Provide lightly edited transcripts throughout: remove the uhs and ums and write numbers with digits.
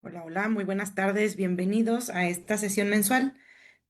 Hola, hola, muy buenas tardes, bienvenidos a esta sesión mensual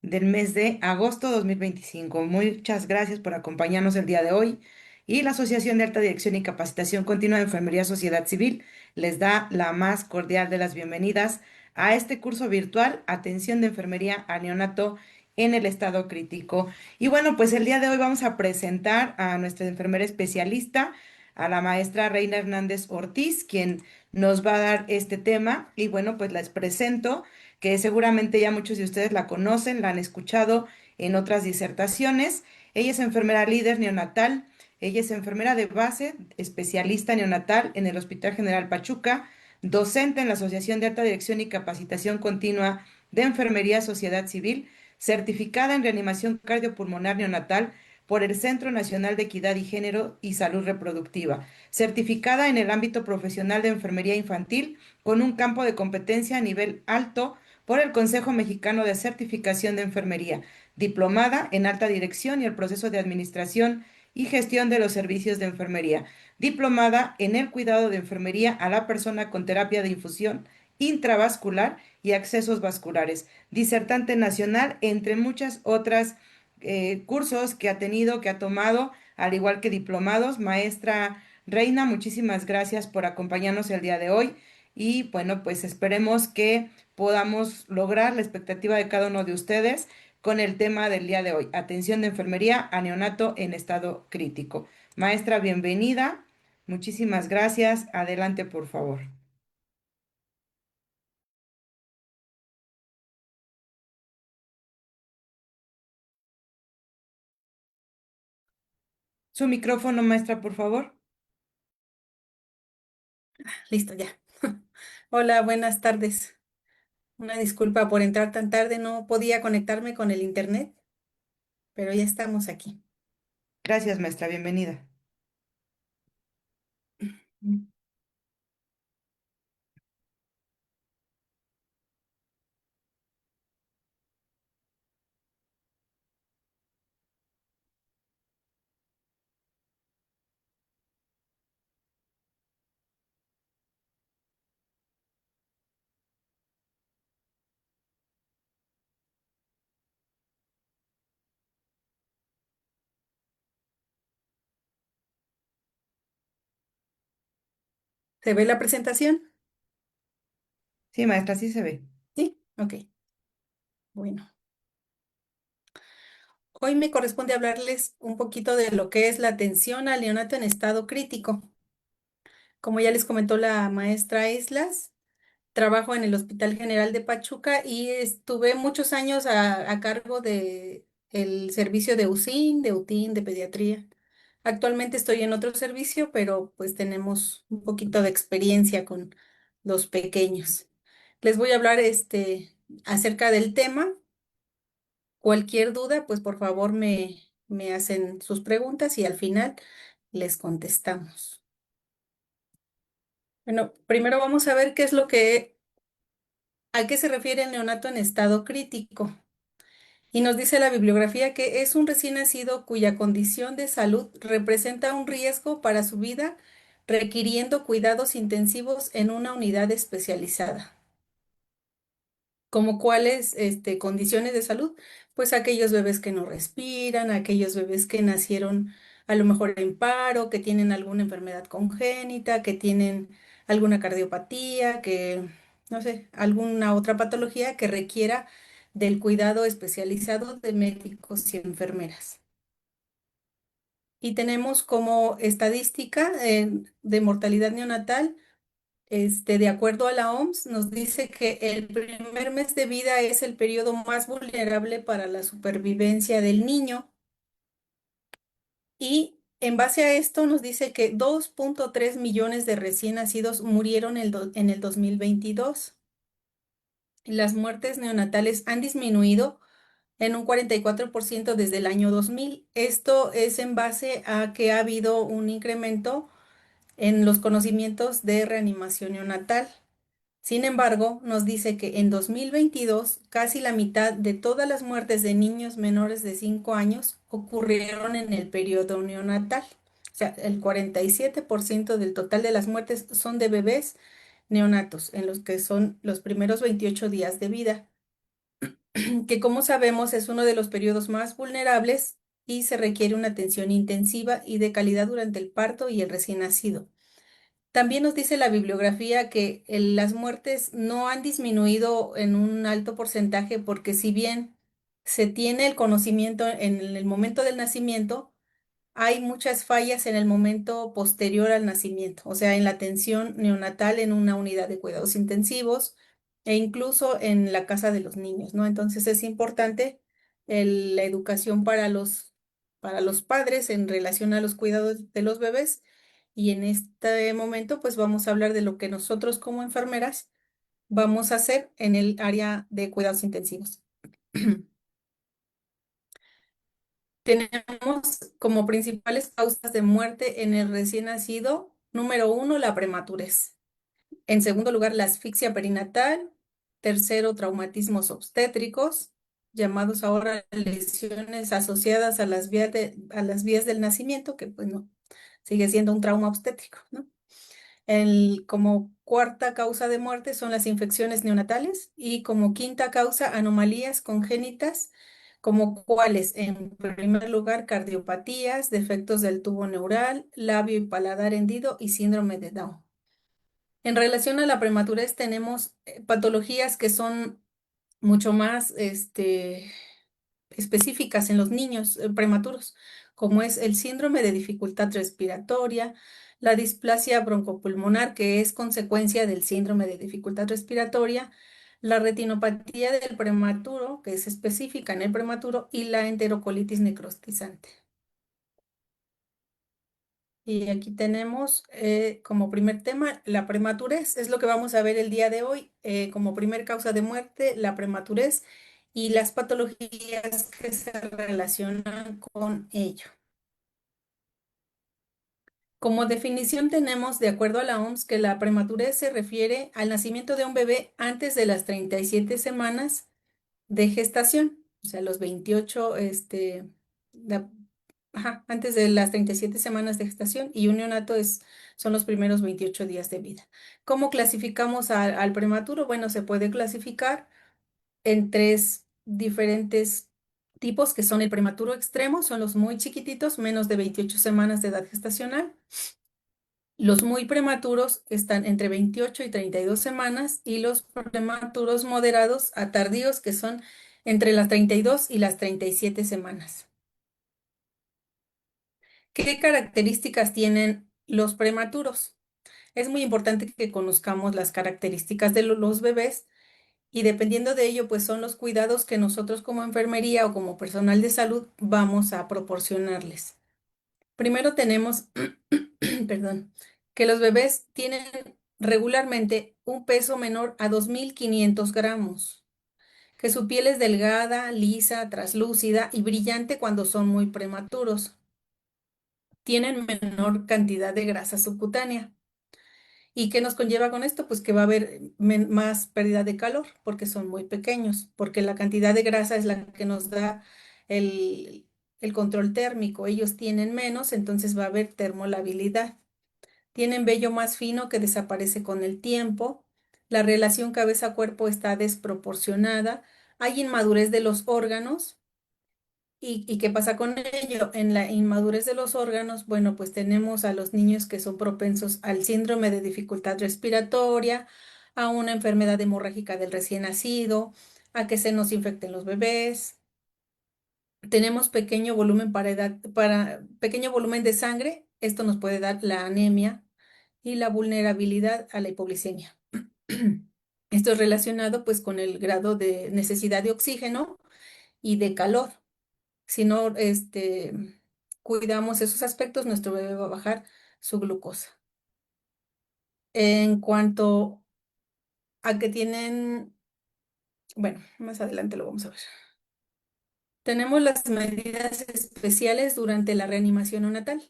del mes de agosto 2025. Muchas gracias por acompañarnos el día de hoy y la Asociación de Alta Dirección y Capacitación Continua de Enfermería Sociedad Civil les da la más cordial de las bienvenidas a este curso virtual Atención de Enfermería a Neonato en el estado crítico. Y bueno, pues el día de hoy vamos a presentar a nuestra enfermera especialista, a la maestra Reina Hernández Ortiz, quien nos va a dar este tema. Y bueno, pues les presento que seguramente ya muchos de ustedes la conocen, la han escuchado en otras disertaciones. Ella es enfermera líder neonatal, ella es enfermera de base, especialista neonatal en el Hospital General Pachuca, docente en la Asociación de Alta Dirección y Capacitación Continua de Enfermería Sociedad Civil, certificada en reanimación cardiopulmonar neonatal por el Centro Nacional de Equidad y Género y Salud Reproductiva, certificada en el ámbito profesional de enfermería infantil con un campo de competencia a nivel alto por el Consejo Mexicano de Certificación de Enfermería, diplomada en alta dirección y el proceso de administración y gestión de los servicios de enfermería, diplomada en el cuidado de enfermería a la persona con terapia de infusión intravascular y accesos vasculares, disertante nacional, entre muchas otras cursos que ha tenido, que ha tomado, al igual que diplomados. Maestra Reina, muchísimas gracias por acompañarnos el día de hoy y bueno, pues esperemos que podamos lograr la expectativa de cada uno de ustedes con el tema del día de hoy, atención de enfermería a neonato en estado crítico. Maestra, bienvenida. Muchísimas gracias. Adelante, por favor. Su micrófono, maestra, por favor. Listo, ya. Hola, buenas tardes. Una disculpa por entrar tan tarde, no podía conectarme con el internet, pero ya estamos aquí. Gracias, maestra, bienvenida. Mm. ¿Se ve la presentación? Sí, maestra, sí se ve. Sí, ok. Bueno, hoy me corresponde hablarles un poquito de lo que es la atención al neonato en estado crítico. Como ya les comentó la maestra Islas, trabajo en el Hospital General de Pachuca y estuve muchos años a cargo de el servicio de UCIN, de UTIN, de pediatría. Actualmente estoy en otro servicio, pero pues tenemos un poquito de experiencia con los pequeños. Les voy a hablar acerca del tema. Cualquier duda, pues por favor me hacen sus preguntas y al final les contestamos. Bueno, primero vamos a ver a qué se refiere el neonato en estado crítico. Y nos dice la bibliografía que es un recién nacido cuya condición de salud representa un riesgo para su vida, requiriendo cuidados intensivos en una unidad especializada. ¿Como cuáles, condiciones de salud? Pues aquellos bebés que no respiran, aquellos bebés que nacieron a lo mejor en paro, que tienen alguna enfermedad congénita, que tienen alguna cardiopatía, que, no sé, alguna otra patología que requiera del cuidado especializado de médicos y enfermeras. Y tenemos como estadística de mortalidad neonatal, de acuerdo a la OMS, nos dice que el primer mes de vida es el periodo más vulnerable para la supervivencia del niño. Y en base a esto nos dice que 2,3 millones de recién nacidos murieron en el 2022. Las muertes neonatales han disminuido en un 44% desde el año 2000. Esto es en base a que ha habido un incremento en los conocimientos de reanimación neonatal. Sin embargo, nos dice que en 2022 casi la mitad de todas las muertes de niños menores de 5 años ocurrieron en el periodo neonatal. O sea, el 47% del total de las muertes son de bebés neonatos, en los que son los primeros 28 días de vida, que como sabemos es uno de los periodos más vulnerables y se requiere una atención intensiva y de calidad durante el parto y el recién nacido. También nos dice la bibliografía que las muertes no han disminuido en un alto porcentaje porque si bien se tiene el conocimiento en el momento del nacimiento, hay muchas fallas en el momento posterior al nacimiento, o sea, en la atención neonatal en una unidad de cuidados intensivos e incluso en la casa de los niños, ¿no? Entonces es importante la educación para los padres en relación a los cuidados de los bebés. Y en este momento, pues vamos a hablar de lo que nosotros como enfermeras vamos a hacer en el área de cuidados intensivos. Tenemos como principales causas de muerte en el recién nacido, número uno, la prematurez. En segundo lugar, la asfixia perinatal. Tercero, traumatismos obstétricos, llamados ahora lesiones asociadas a a las vías del nacimiento, que pues no, sigue siendo un trauma obstétrico, ¿no? Como cuarta causa de muerte son las infecciones neonatales y como quinta causa anomalías congénitas, como cuáles, en primer lugar, cardiopatías, defectos del tubo neural, labio y paladar hendido y síndrome de Down. En relación a la prematurez, tenemos patologías que son mucho más específicas en los niños prematuros, como es el síndrome de dificultad respiratoria, la displasia broncopulmonar, que es consecuencia del síndrome de dificultad respiratoria, la retinopatía del prematuro, que es específica en el prematuro, y la enterocolitis necrotizante. Y aquí tenemos como primer tema la prematurez, es lo que vamos a ver el día de hoy, como primer causa de muerte, la prematurez y las patologías que se relacionan con ello. Como definición tenemos, de acuerdo a la OMS, que la prematurez se refiere al nacimiento de un bebé antes de las 37 semanas de gestación, o sea, los 28, la- antes de las 37 semanas de gestación, y un neonato son los primeros 28 días de vida. ¿Cómo clasificamos al prematuro? Bueno, se puede clasificar en tres diferentes tipos, que son el prematuro extremo, son los muy chiquititos, menos de 28 semanas de edad gestacional. Los muy prematuros están entre 28 y 32 semanas y los prematuros moderados a tardíos, que son entre las 32 y las 37 semanas. ¿Qué características tienen los prematuros? Es muy importante que conozcamos las características de los bebés y dependiendo de ello, pues son los cuidados que nosotros como enfermería o como personal de salud vamos a proporcionarles. Primero tenemos, perdón, que los bebés tienen regularmente un peso menor a 2.500 gramos, que su piel es delgada, lisa, traslúcida y brillante cuando son muy prematuros. Tienen menor cantidad de grasa subcutánea. ¿Y qué nos conlleva con esto? Pues que va a haber más pérdida de calor porque son muy pequeños, porque la cantidad de grasa es la que nos da el, el control térmico. Ellos tienen menos, entonces va a haber termolabilidad. Tienen vello más fino que desaparece con el tiempo. La relación cabeza-cuerpo está desproporcionada. Hay inmadurez de los órganos. ¿Y qué pasa con ello? En la inmadurez de los órganos, bueno, pues tenemos a los niños que son propensos al síndrome de dificultad respiratoria, a una enfermedad hemorrágica del recién nacido, a que se nos infecten los bebés. Tenemos pequeño volumen para pequeño volumen de sangre. Esto nos puede dar la anemia y la vulnerabilidad a la hipoglicemia. Esto es relacionado pues con el grado de necesidad de oxígeno y de calor. Si no, cuidamos esos aspectos, nuestro bebé va a bajar su glucosa. En cuanto a que tienen, bueno, más adelante lo vamos a ver. Tenemos las medidas especiales durante la reanimación neonatal.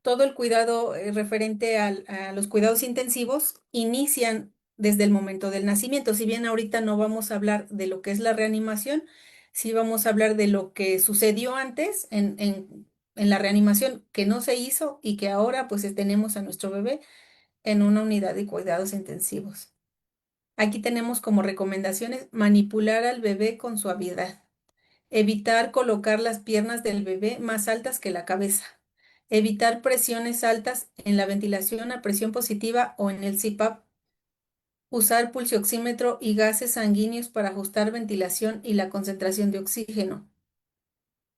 Todo el cuidado referente a los cuidados intensivos inician desde el momento del nacimiento. Si bien ahorita no vamos a hablar de lo que es la reanimación, sí vamos a hablar de lo que sucedió antes en la reanimación que no se hizo y que ahora pues tenemos a nuestro bebé en una unidad de cuidados intensivos. Aquí tenemos como recomendaciones manipular al bebé con suavidad, evitar colocar las piernas del bebé más altas que la cabeza, evitar presiones altas en la ventilación a presión positiva o en el CPAP, usar pulsioxímetro y gases sanguíneos para ajustar ventilación y la concentración de oxígeno,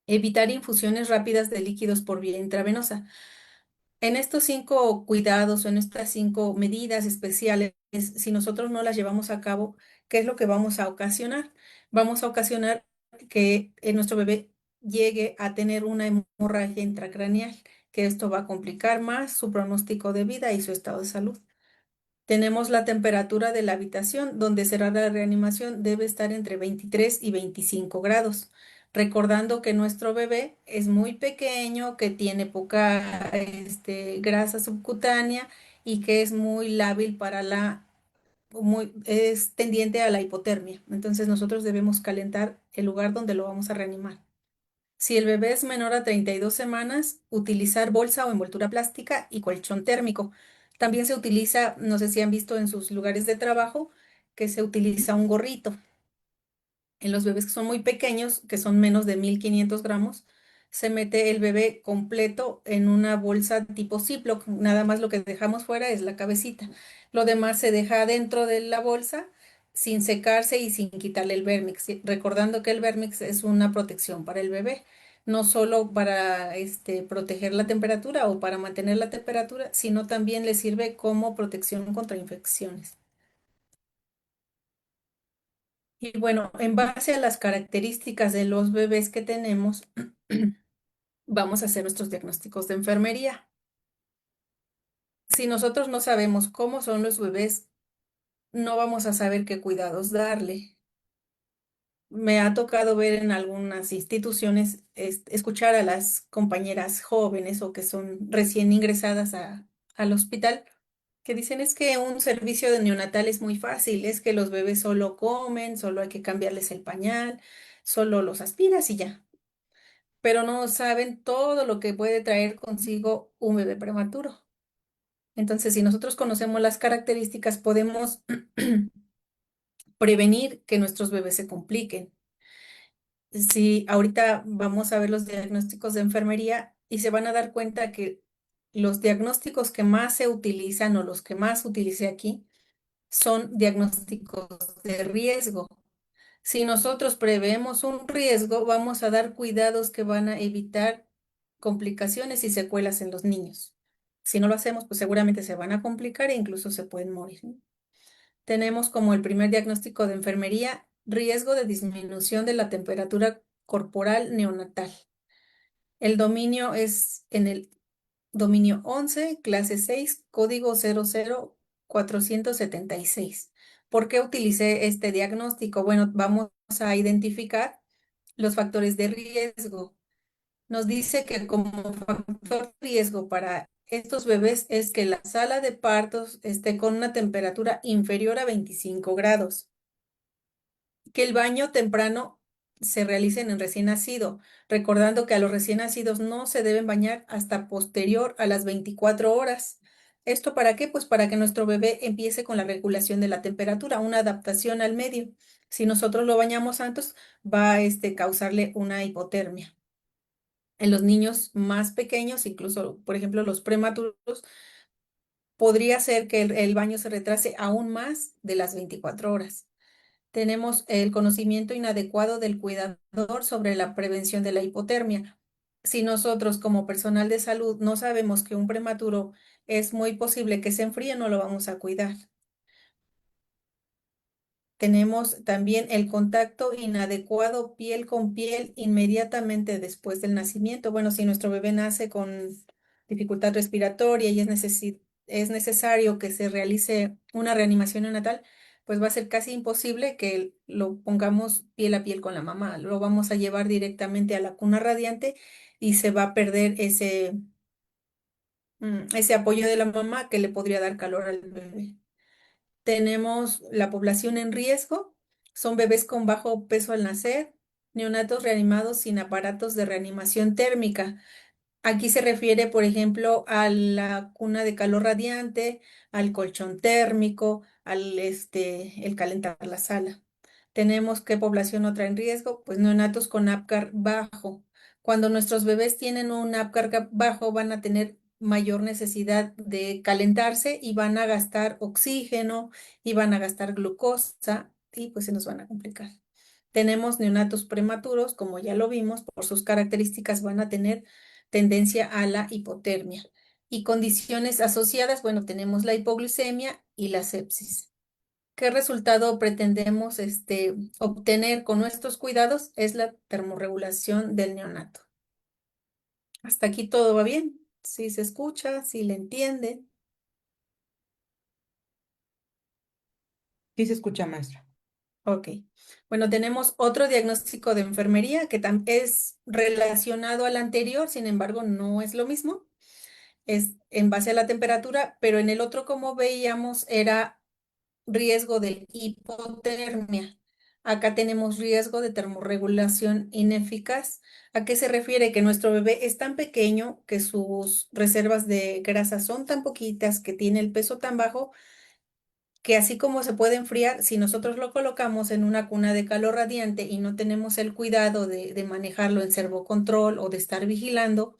evitar infusiones rápidas de líquidos por vía intravenosa. En estos 5 cuidados o en estas 5 medidas especiales, si nosotros no las llevamos a cabo, ¿qué es lo que vamos a ocasionar? Vamos a ocasionar que nuestro bebé llegue a tener una hemorragia intracraneal, que esto va a complicar más su pronóstico de vida y su estado de salud. Tenemos la temperatura de la habitación, donde será la reanimación, debe estar entre 23 y 25 grados. Recordando que nuestro bebé es muy pequeño, que tiene poca grasa subcutánea y que es muy lábil es tendiente a la hipotermia. Entonces nosotros debemos calentar el lugar donde lo vamos a reanimar. Si el bebé es menor a 32 semanas, utilizar bolsa o envoltura plástica y colchón térmico. También se utiliza, no sé si han visto en sus lugares de trabajo, que se utiliza un gorrito. En los bebés que son muy pequeños, que son menos de 1500 gramos, se mete el bebé completo en una bolsa tipo Ziploc. Nada más lo que dejamos fuera es la cabecita. Lo demás se deja dentro de la bolsa sin secarse y sin quitarle el Vérmix. Recordando que el Vérmix es una protección para el bebé, no solo para proteger la temperatura o para mantener la temperatura, sino también le sirve como protección contra infecciones. Y bueno, en base a las características de los bebés que tenemos, vamos a hacer nuestros diagnósticos de enfermería. Si nosotros no sabemos cómo son los bebés, no vamos a saber qué cuidados darle. Me ha tocado ver en algunas instituciones, escuchar a las compañeras jóvenes o que son recién ingresadas al hospital, que dicen es que un servicio de neonatal es muy fácil, es que los bebés solo comen, solo hay que cambiarles el pañal, solo los aspiras y ya. Pero no saben todo lo que puede traer consigo un bebé prematuro. Entonces, si nosotros conocemos las características, podemos prevenir que nuestros bebés se compliquen. Si ahorita vamos a ver los diagnósticos de enfermería y se van a dar cuenta que los diagnósticos que más se utilizan o los que más utilicé aquí son diagnósticos de riesgo. Si nosotros preveemos un riesgo, vamos a dar cuidados que van a evitar complicaciones y secuelas en los niños. Si no lo hacemos, pues seguramente se van a complicar e incluso se pueden morir, ¿no? Tenemos como el primer diagnóstico de enfermería, riesgo de disminución de la temperatura corporal neonatal. El dominio es en el dominio 11, clase 6, código 00476. ¿Por qué utilicé este diagnóstico? Bueno, vamos a identificar los factores de riesgo. Nos dice que como factor de riesgo para estos bebés es que la sala de partos esté con una temperatura inferior a 25 grados, que el baño temprano se realice en el recién nacido, recordando que a los recién nacidos no se deben bañar hasta posterior a las 24 horas. ¿Esto para qué? Pues para que nuestro bebé empiece con la regulación de la temperatura, una adaptación al medio. Si nosotros lo bañamos antes, va a causarle una hipotermia. En los niños más pequeños, incluso, por ejemplo, los prematuros, podría ser que el baño se retrase aún más de las 24 horas. Tenemos el conocimiento inadecuado del cuidador sobre la prevención de la hipotermia. Si nosotros como personal de salud no sabemos que un prematuro es muy posible que se enfríe, no lo vamos a cuidar. Tenemos también el contacto inadecuado piel con piel inmediatamente después del nacimiento. Bueno, si nuestro bebé nace con dificultad respiratoria y es necesario que se realice una reanimación neonatal, pues va a ser casi imposible que lo pongamos piel a piel con la mamá. Lo vamos a llevar directamente a la cuna radiante y se va a perder ese apoyo de la mamá que le podría dar calor al bebé. Tenemos la población en riesgo, son bebés con bajo peso al nacer, neonatos reanimados sin aparatos de reanimación térmica. Aquí se refiere, por ejemplo, a la cuna de calor radiante, al colchón térmico, el calentar la sala. Tenemos qué población otra en riesgo, pues neonatos con APGAR bajo. Cuando nuestros bebés tienen un APGAR bajo, van a tener mayor necesidad de calentarse y van a gastar oxígeno y van a gastar glucosa y pues se nos van a complicar. Tenemos neonatos prematuros, como ya lo vimos, por sus características van a tener tendencia a la hipotermia. Y condiciones asociadas, bueno, tenemos la hipoglucemia y la sepsis. ¿Qué resultado pretendemos obtener con nuestros cuidados? Es la termorregulación del neonato. Hasta aquí todo va bien. Si se escucha, si le entiende. Sí se escucha, maestra. Ok. Bueno, tenemos otro diagnóstico de enfermería que es relacionado al anterior, sin embargo, no es lo mismo. Es en base a la temperatura, pero en el otro, como veíamos, era riesgo de hipotermia. Acá tenemos riesgo de termorregulación ineficaz. ¿A qué se refiere? Que nuestro bebé es tan pequeño, que sus reservas de grasa son tan poquitas, que tiene el peso tan bajo, que así como se puede enfriar, si nosotros lo colocamos en una cuna de calor radiante y no tenemos el cuidado de manejarlo en servocontrol o de estar vigilando,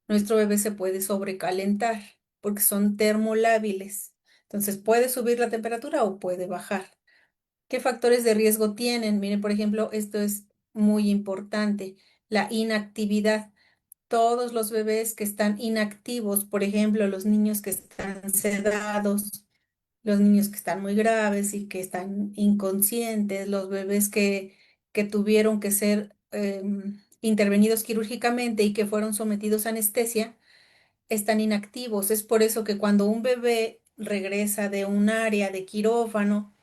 nuestro bebé se puede sobrecalentar porque son termolábiles. Entonces puede subir la temperatura o puede bajar. ¿Qué factores de riesgo tienen? Miren, por ejemplo, esto es muy importante, la inactividad. Todos los bebés que están inactivos, por ejemplo, los niños que están sedados, los niños que están muy graves y que están inconscientes, los bebés que tuvieron que ser intervenidos quirúrgicamente y que fueron sometidos a anestesia, están inactivos. Es por eso que cuando un bebé regresa de un área de quirófano,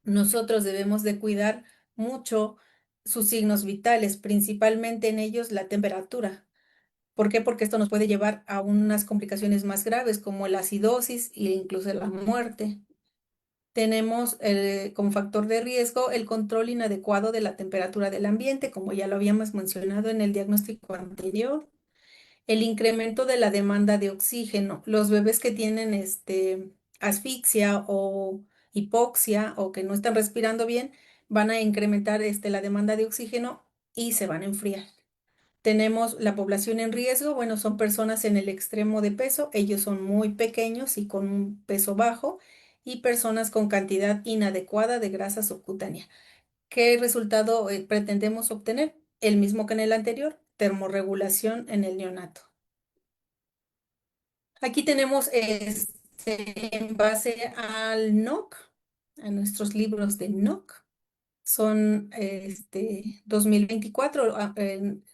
nosotros debemos de cuidar mucho sus signos vitales, principalmente en ellos la temperatura. ¿Por qué? Porque esto nos puede llevar a unas complicaciones más graves como la acidosis e incluso la muerte. Tenemos como factor de riesgo el control inadecuado de la temperatura del ambiente, como ya lo habíamos mencionado en el diagnóstico anterior. El incremento de la demanda de oxígeno. Los bebés que tienen asfixia o hipoxia o que no están respirando bien van a incrementar la demanda de oxígeno y se van a enfriar. Tenemos la población en riesgo, bueno, son personas en el extremo de peso, ellos son muy pequeños y con un peso bajo, y personas con cantidad inadecuada de grasa subcutánea. ¿Qué resultado pretendemos obtener? El mismo que en el anterior, termorregulación en el neonato. Aquí tenemos en base al NOC, a nuestros libros de NOC. Son 2024,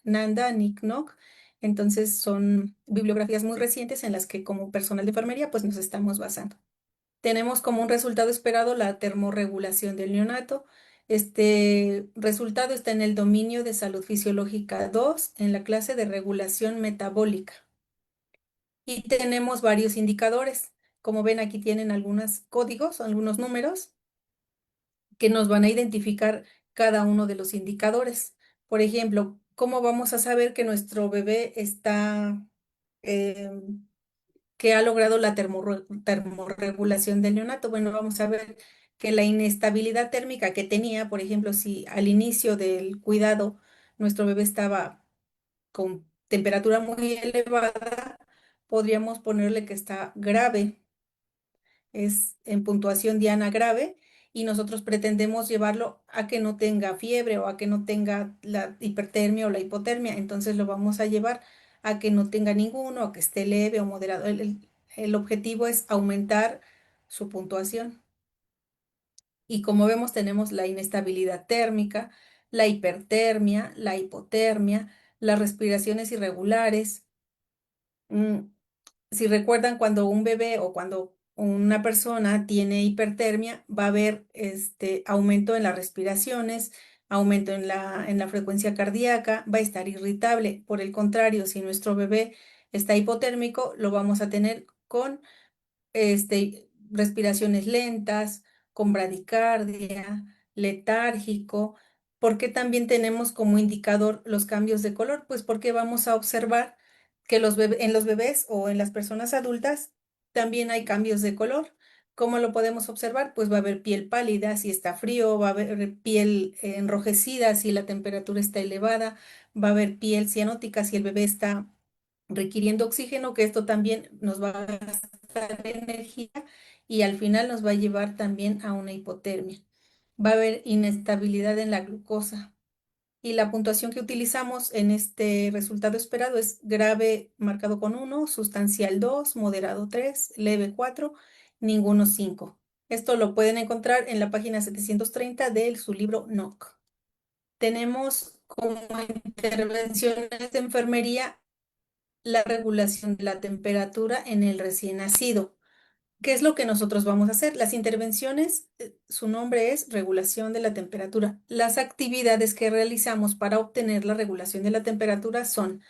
Nanda, Nick Knock. Entonces son bibliografías muy recientes en las que como personal de enfermería pues nos estamos basando. Tenemos como un resultado esperado la termorregulación del neonato. Este resultado está en el dominio de salud fisiológica 2 en la clase de regulación metabólica. Y tenemos varios indicadores. Como ven, aquí tienen algunos códigos, algunos números que nos van a identificar cada uno de los indicadores. Por ejemplo, ¿cómo vamos a saber que nuestro bebé eh, que ha logrado la termorregulación del neonato? Bueno, vamos a ver que la inestabilidad térmica que tenía, por ejemplo, si al inicio del cuidado nuestro bebé estaba con temperatura muy elevada, podríamos ponerle que está grave, es en puntuación Diana grave, y nosotros pretendemos llevarlo a que no tenga fiebre o a que no tenga la hipertermia o la hipotermia, entonces lo vamos a llevar a que no tenga ninguno, a que esté leve o moderado. El objetivo es aumentar su puntuación. Y como vemos, tenemos la inestabilidad térmica, la hipertermia, la hipotermia, las respiraciones irregulares. mm, si recuerdan, cuando un bebé o cuando una persona tiene hipertermia, va a haber este aumento en las respiraciones, aumento en la frecuencia cardíaca, va a estar irritable. Por el contrario, si nuestro bebé está hipotérmico, lo vamos a tener con respiraciones lentas, con bradicardia, letárgico. ¿Por qué también tenemos como indicador los cambios de color? Pues porque vamos a observar que en los bebés o en las personas adultas también hay cambios de color. ¿Cómo lo podemos observar? Pues va a haber piel pálida si está frío, va a haber piel enrojecida si la temperatura está elevada, va a haber piel cianótica si el bebé está requiriendo oxígeno, que esto también nos va a gastar energía y al final nos va a llevar también a una hipotermia. Va a haber inestabilidad en la glucosa. Y la puntuación que utilizamos en este resultado esperado es grave marcado con 1, sustancial 2, moderado 3, leve 4, ninguno 5. Esto lo pueden encontrar en la página 730 de su libro NOC. Tenemos como intervenciones de enfermería la regulación de la temperatura en el recién nacido. ¿Qué es lo que nosotros vamos a hacer? Las intervenciones, su nombre es regulación de la temperatura. Las actividades que realizamos para obtener la regulación de la temperatura son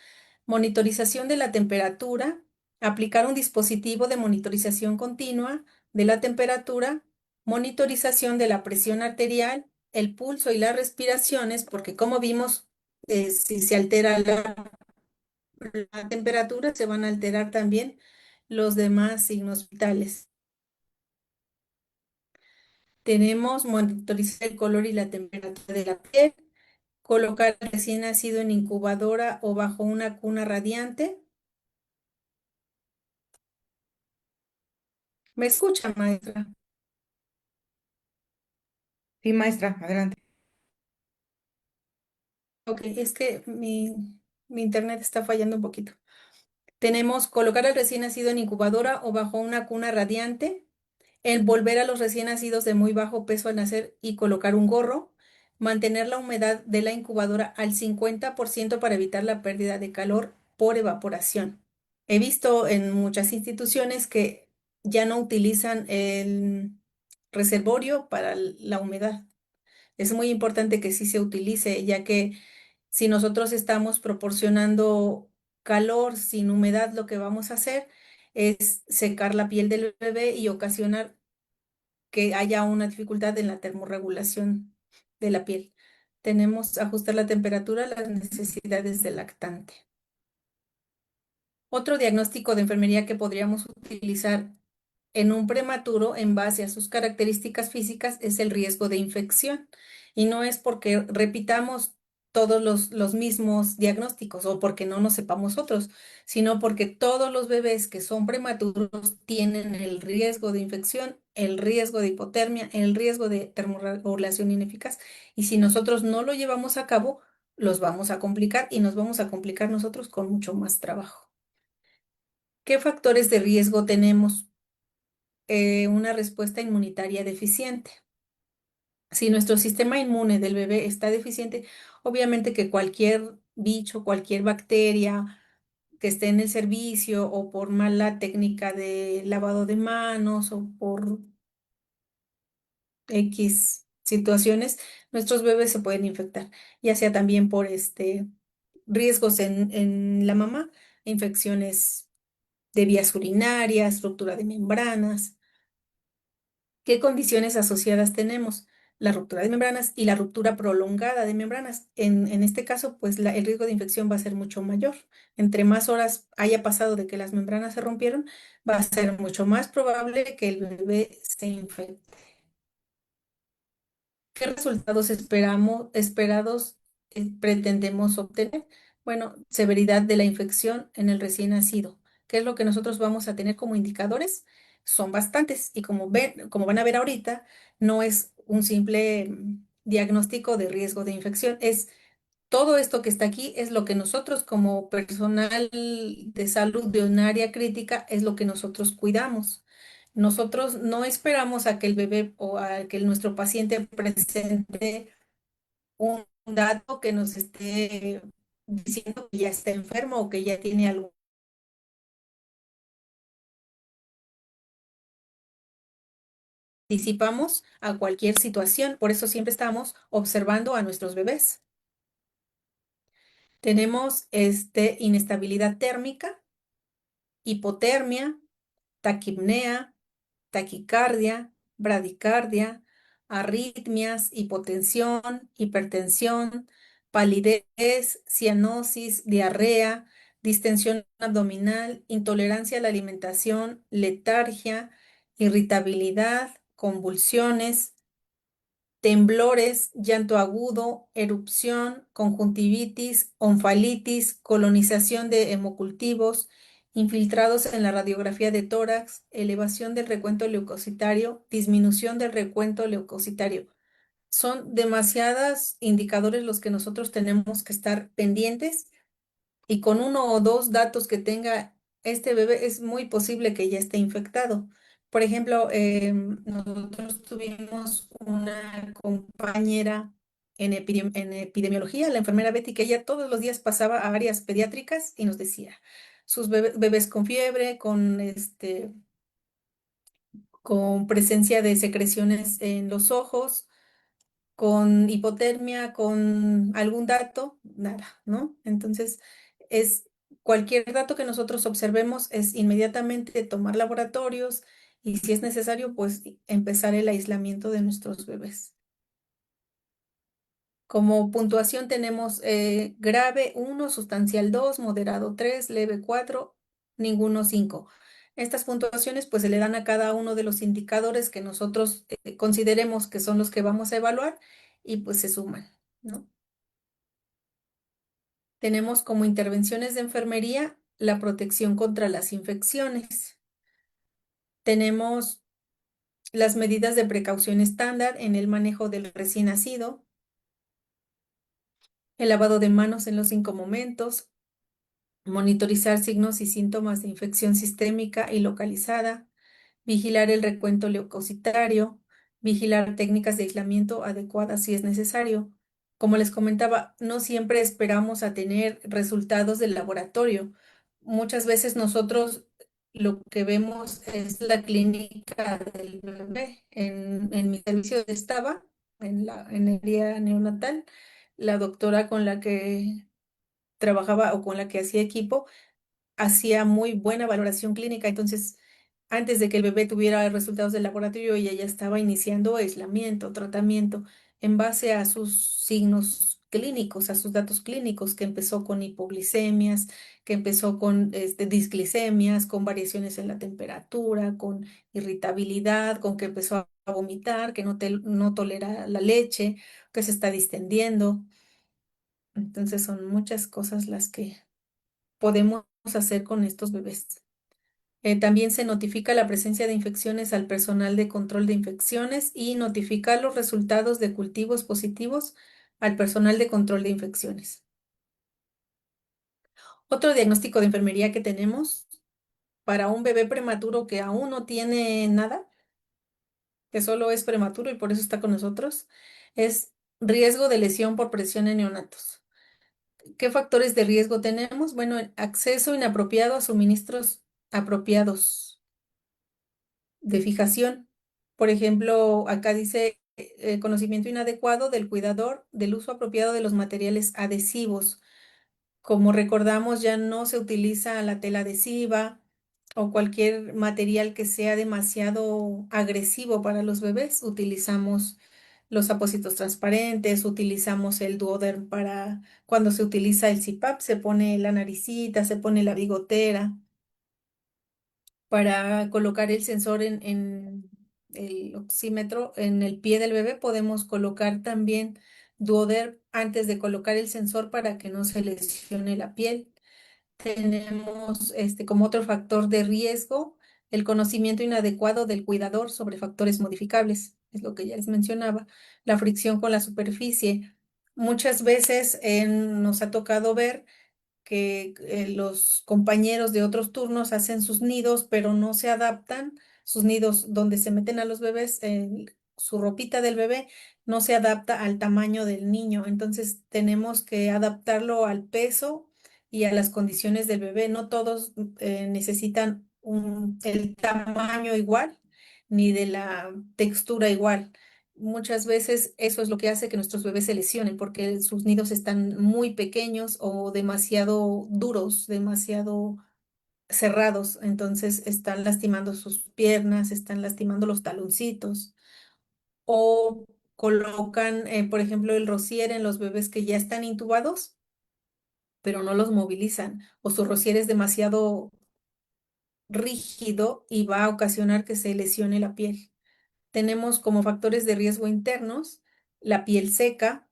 monitorización de la temperatura, aplicar un dispositivo de monitorización continua de la temperatura, monitorización de la presión arterial, el pulso y las respiraciones, porque como vimos, si se altera la temperatura, se van a alterar también los demás signos vitales. Tenemos monitorizar el color y la temperatura de la piel, colocar al recién nacido en incubadora o bajo una cuna radiante. ¿Me escucha, maestra? Sí, maestra, adelante. Ok, es que mi internet está fallando un poquito. Tenemos colocar al recién nacido en incubadora o bajo una cuna radiante, envolver a los recién nacidos de muy bajo peso al nacer y colocar un gorro, mantener la humedad de la incubadora al 50% para evitar la pérdida de calor por evaporación. He visto en muchas instituciones que ya no utilizan el reservorio para la humedad. Es muy importante que sí se utilice, ya que si nosotros estamos proporcionando calor sin humedad, lo que vamos a hacer es secar la piel del bebé y ocasionar que haya una dificultad en la termorregulación de la piel. Tenemos que ajustar la temperatura a las necesidades del lactante. Otro diagnóstico de enfermería que podríamos utilizar en un prematuro en base a sus características físicas es el riesgo de infección. Y no es porque repitamos todos los mismos diagnósticos o porque no nos sepamos otros, sino porque todos los bebés que son prematuros tienen el riesgo de infección, el riesgo de hipotermia, el riesgo de termorregulación ineficaz. Y si nosotros no lo llevamos a cabo, los vamos a complicar y nos vamos a complicar nosotros con mucho más trabajo. ¿Qué factores de riesgo tenemos? Una respuesta inmunitaria deficiente. Si nuestro sistema inmune del bebé está deficiente, obviamente que cualquier bicho, cualquier bacteria que esté en el servicio o por mala técnica de lavado de manos o por X situaciones, nuestros bebés se pueden infectar, ya sea también por riesgos en la mamá, infecciones de vías urinarias, ruptura de membranas. ¿Qué condiciones asociadas tenemos? La ruptura de membranas y la ruptura prolongada de membranas. En este caso, pues el riesgo de infección va a ser mucho mayor. Entre más horas haya pasado de que las membranas se rompieron, va a ser mucho más probable que el bebé se infecte. ¿Qué resultados esperados pretendemos obtener? Bueno, severidad de la infección en el recién nacido. ¿Qué es lo que nosotros vamos a tener como indicadores? Son bastantes y como van a ver ahorita, no es un simple diagnóstico de riesgo de infección, es todo esto que está aquí es lo que nosotros como personal de salud de un área crítica es lo que nosotros cuidamos. Nosotros no esperamos a que el bebé o a que nuestro paciente presente un dato que nos esté diciendo que ya está enfermo o que ya tiene algo. Anticipamos a cualquier situación, por eso siempre estamos observando a nuestros bebés. Tenemos inestabilidad térmica, hipotermia, taquipnea, taquicardia, bradicardia, arritmias, hipotensión, hipertensión, palidez, cianosis, diarrea, distensión abdominal, intolerancia a la alimentación, letargia, irritabilidad, convulsiones, temblores, llanto agudo, erupción, conjuntivitis, onfalitis, colonización de hemocultivos, infiltrados en la radiografía de tórax, elevación del recuento leucocitario, disminución del recuento leucocitario. Son demasiados indicadores los que nosotros tenemos que estar pendientes y con uno o dos datos que tenga este bebé es muy posible que ya esté infectado. Por ejemplo, nosotros tuvimos una compañera en epidemiología, la enfermera Betty, que ella todos los días pasaba a áreas pediátricas y nos decía sus bebés con fiebre, con presencia de secreciones en los ojos, con hipotermia, con algún dato, nada, ¿no? Entonces, es cualquier dato que nosotros observemos es inmediatamente tomar laboratorios y si es necesario, pues empezar el aislamiento de nuestros bebés. Como puntuación tenemos grave 1, sustancial 2, moderado 3, leve 4, ninguno 5. Estas puntuaciones pues se le dan a cada uno de los indicadores que nosotros consideremos que son los que vamos a evaluar y pues se suman, ¿no? Tenemos como intervenciones de enfermería la protección contra las infecciones. Tenemos las medidas de precaución estándar en el manejo del recién nacido, el lavado de manos en los 5 momentos, monitorizar signos y síntomas de infección sistémica y localizada, vigilar el recuento leucocitario, vigilar técnicas de aislamiento adecuadas si es necesario. Como les comentaba, no siempre esperamos a tener resultados del laboratorio. Muchas veces nosotros lo que vemos es la clínica del bebé. En mi servicio estaba, en el día neonatal, la doctora con la que trabajaba o con la que hacía equipo hacía muy buena valoración clínica, entonces antes de que el bebé tuviera resultados del laboratorio, ella ya estaba iniciando aislamiento, tratamiento, en base a sus signos clínicos, a sus datos clínicos, que empezó con hipoglicemias, que empezó con disglicemias, con variaciones en la temperatura, con irritabilidad, con que empezó a vomitar, que no tolera la leche, que se está distendiendo. Entonces son muchas cosas las que podemos hacer con estos bebés. También se notifica la presencia de infecciones al personal de control de infecciones y notificar los resultados de cultivos positivos al personal de control de infecciones. Otro diagnóstico de enfermería que tenemos para un bebé prematuro que aún no tiene nada, que solo es prematuro y por eso está con nosotros, es riesgo de lesión por presión en neonatos. ¿Qué factores de riesgo tenemos? Bueno, el acceso inapropiado a suministros apropiados de fijación. Por ejemplo, acá dice conocimiento inadecuado del cuidador del uso apropiado de los materiales adhesivos. Como recordamos, ya no se utiliza la tela adhesiva o cualquier material que sea demasiado agresivo para los bebés. Utilizamos los apósitos transparentes, utilizamos el duoderm para cuando se utiliza el CPAP, se pone la naricita, se pone la bigotera para colocar el sensor en el oxímetro en el pie del bebé, podemos colocar también duoderm antes de colocar el sensor para que no se lesione la piel. Tenemos como otro factor de riesgo el conocimiento inadecuado del cuidador sobre factores modificables, es lo que ya les mencionaba, la fricción con la superficie. Muchas veces nos ha tocado ver que los compañeros de otros turnos hacen sus nidos, pero no se adaptan, sus nidos donde se meten a los bebés, su ropita del bebé no se adapta al tamaño del niño, entonces tenemos que adaptarlo al peso y a las condiciones del bebé. No todos necesitan el tamaño igual ni de la textura igual. Muchas veces eso es lo que hace que nuestros bebés se lesionen porque sus nidos están muy pequeños o demasiado duros, demasiado cerrados. Entonces están lastimando sus piernas, están lastimando los taloncitos o colocan, por ejemplo, el rosier en los bebés que ya están intubados pero no los movilizan, o su rosier es demasiado rígido y va a ocasionar que se lesione la piel. Tenemos como factores de riesgo internos la piel seca,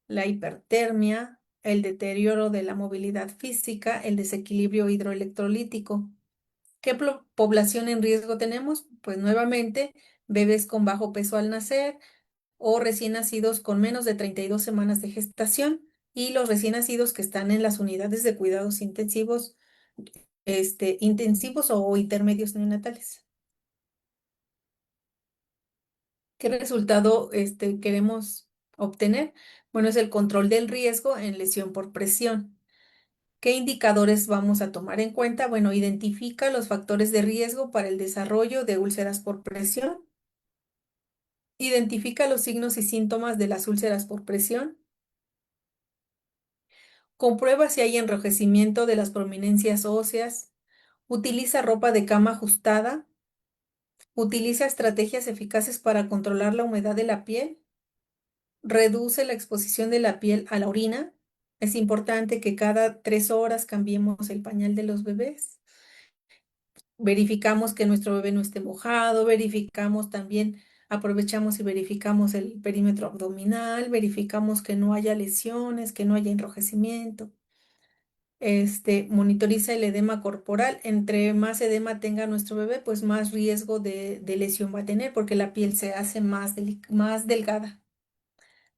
la hipertermia, el deterioro de la movilidad física, el desequilibrio hidroelectrolítico. ¿Qué población en riesgo tenemos? Pues nuevamente, bebés con bajo peso al nacer o recién nacidos con menos de 32 semanas de gestación y los recién nacidos que están en las unidades de cuidados intensivos, intensivos o intermedios neonatales. ¿Qué resultado queremos obtener? Bueno, es el control del riesgo en lesión por presión. ¿Qué indicadores vamos a tomar en cuenta? Bueno, identifica los factores de riesgo para el desarrollo de úlceras por presión. Identifica los signos y síntomas de las úlceras por presión. Comprueba si hay enrojecimiento de las prominencias óseas. Utiliza ropa de cama ajustada. Utiliza estrategias eficaces para controlar la humedad de la piel. Reduce la exposición de la piel a la orina. Es importante que cada 3 horas cambiemos el pañal de los bebés. Verificamos que nuestro bebé no esté mojado, verificamos también, aprovechamos y verificamos el perímetro abdominal, verificamos que no haya lesiones, que no haya enrojecimiento. Monitoriza el edema corporal. Entre más edema tenga nuestro bebé, pues más riesgo de lesión va a tener porque la piel se hace más delgada.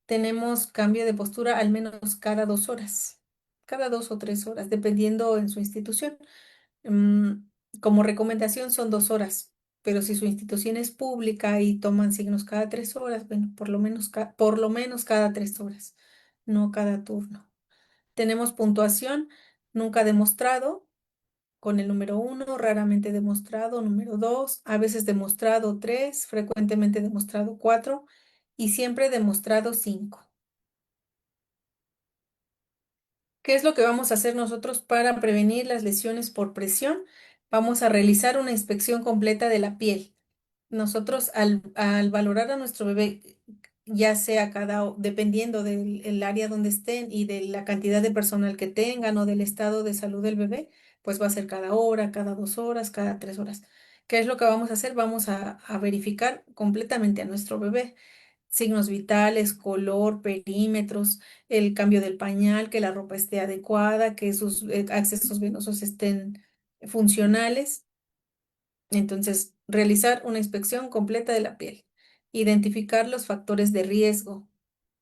Tenemos cambio de postura al menos cada 2 horas, cada 2 o 3 horas, dependiendo en su institución. Mm, Como recomendación son 2 horas, pero si su institución es pública y toman signos cada 3 horas, bueno, por lo menos cada 3 horas, no cada turno. Tenemos puntuación, nunca demostrado, con el número 1, raramente demostrado, número 2, a veces demostrado 3, frecuentemente demostrado 4 y siempre demostrado 5. ¿Qué es lo que vamos a hacer nosotros para prevenir las lesiones por presión? Vamos a realizar una inspección completa de la piel. Nosotros al valorar a nuestro bebé, ya sea dependiendo del área donde estén y de la cantidad de personal que tengan o del estado de salud del bebé, pues va a ser cada hora, cada 2 horas, cada 3 horas. ¿Qué es lo que vamos a hacer? Vamos a verificar completamente a nuestro bebé signos vitales, color, perímetros, el cambio del pañal, que la ropa esté adecuada, que sus accesos venosos estén funcionales. Entonces, realizar una inspección completa de la piel, identificar los factores de riesgo,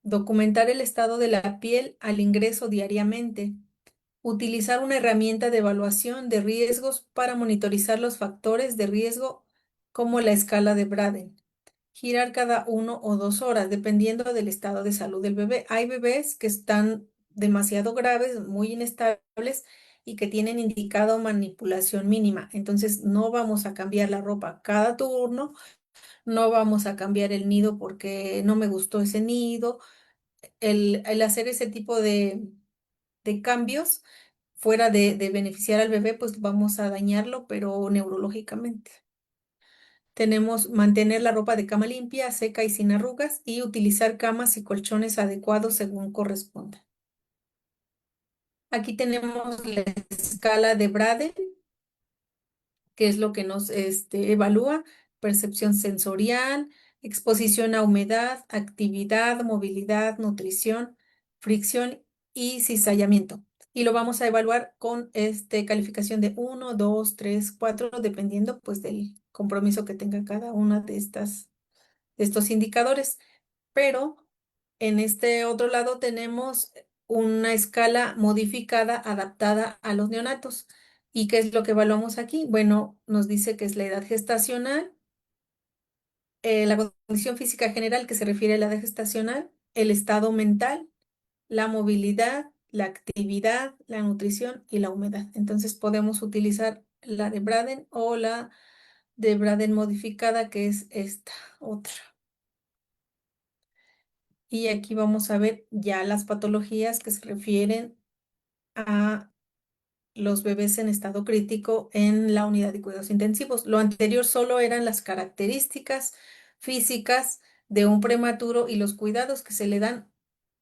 documentar el estado de la piel al ingreso diariamente, utilizar una herramienta de evaluación de riesgos para monitorizar los factores de riesgo como la escala de Braden. Girar cada 1 o 2 horas, dependiendo del estado de salud del bebé. Hay bebés que están demasiado graves, muy inestables y que tienen indicado manipulación mínima. Entonces, no vamos a cambiar la ropa cada turno, no vamos a cambiar el nido porque no me gustó ese nido. El hacer ese tipo de cambios fuera de beneficiar al bebé, pues vamos a dañarlo, pero neurológicamente. Tenemos mantener la ropa de cama limpia, seca y sin arrugas y utilizar camas y colchones adecuados según corresponda. Aquí tenemos la escala de Braden, que es lo que nos evalúa: percepción sensorial, exposición a humedad, actividad, movilidad, nutrición, fricción y cizallamiento. Y lo vamos a evaluar con calificación de 1, 2, 3, 4, dependiendo pues del compromiso que tenga cada una de estos indicadores. Pero en este otro lado tenemos una escala modificada, adaptada a los neonatos. ¿Y qué es lo que evaluamos aquí? Bueno, nos dice que es la edad gestacional, la condición física general que se refiere a la edad gestacional, el estado mental, la movilidad, la actividad, la nutrición y la humedad. Entonces podemos utilizar la de Braden o la de Braden modificada, que es esta otra. Y aquí vamos a ver ya las patologías que se refieren a los bebés en estado crítico en la unidad de cuidados intensivos. Lo anterior solo eran las características físicas de un prematuro y los cuidados que se le dan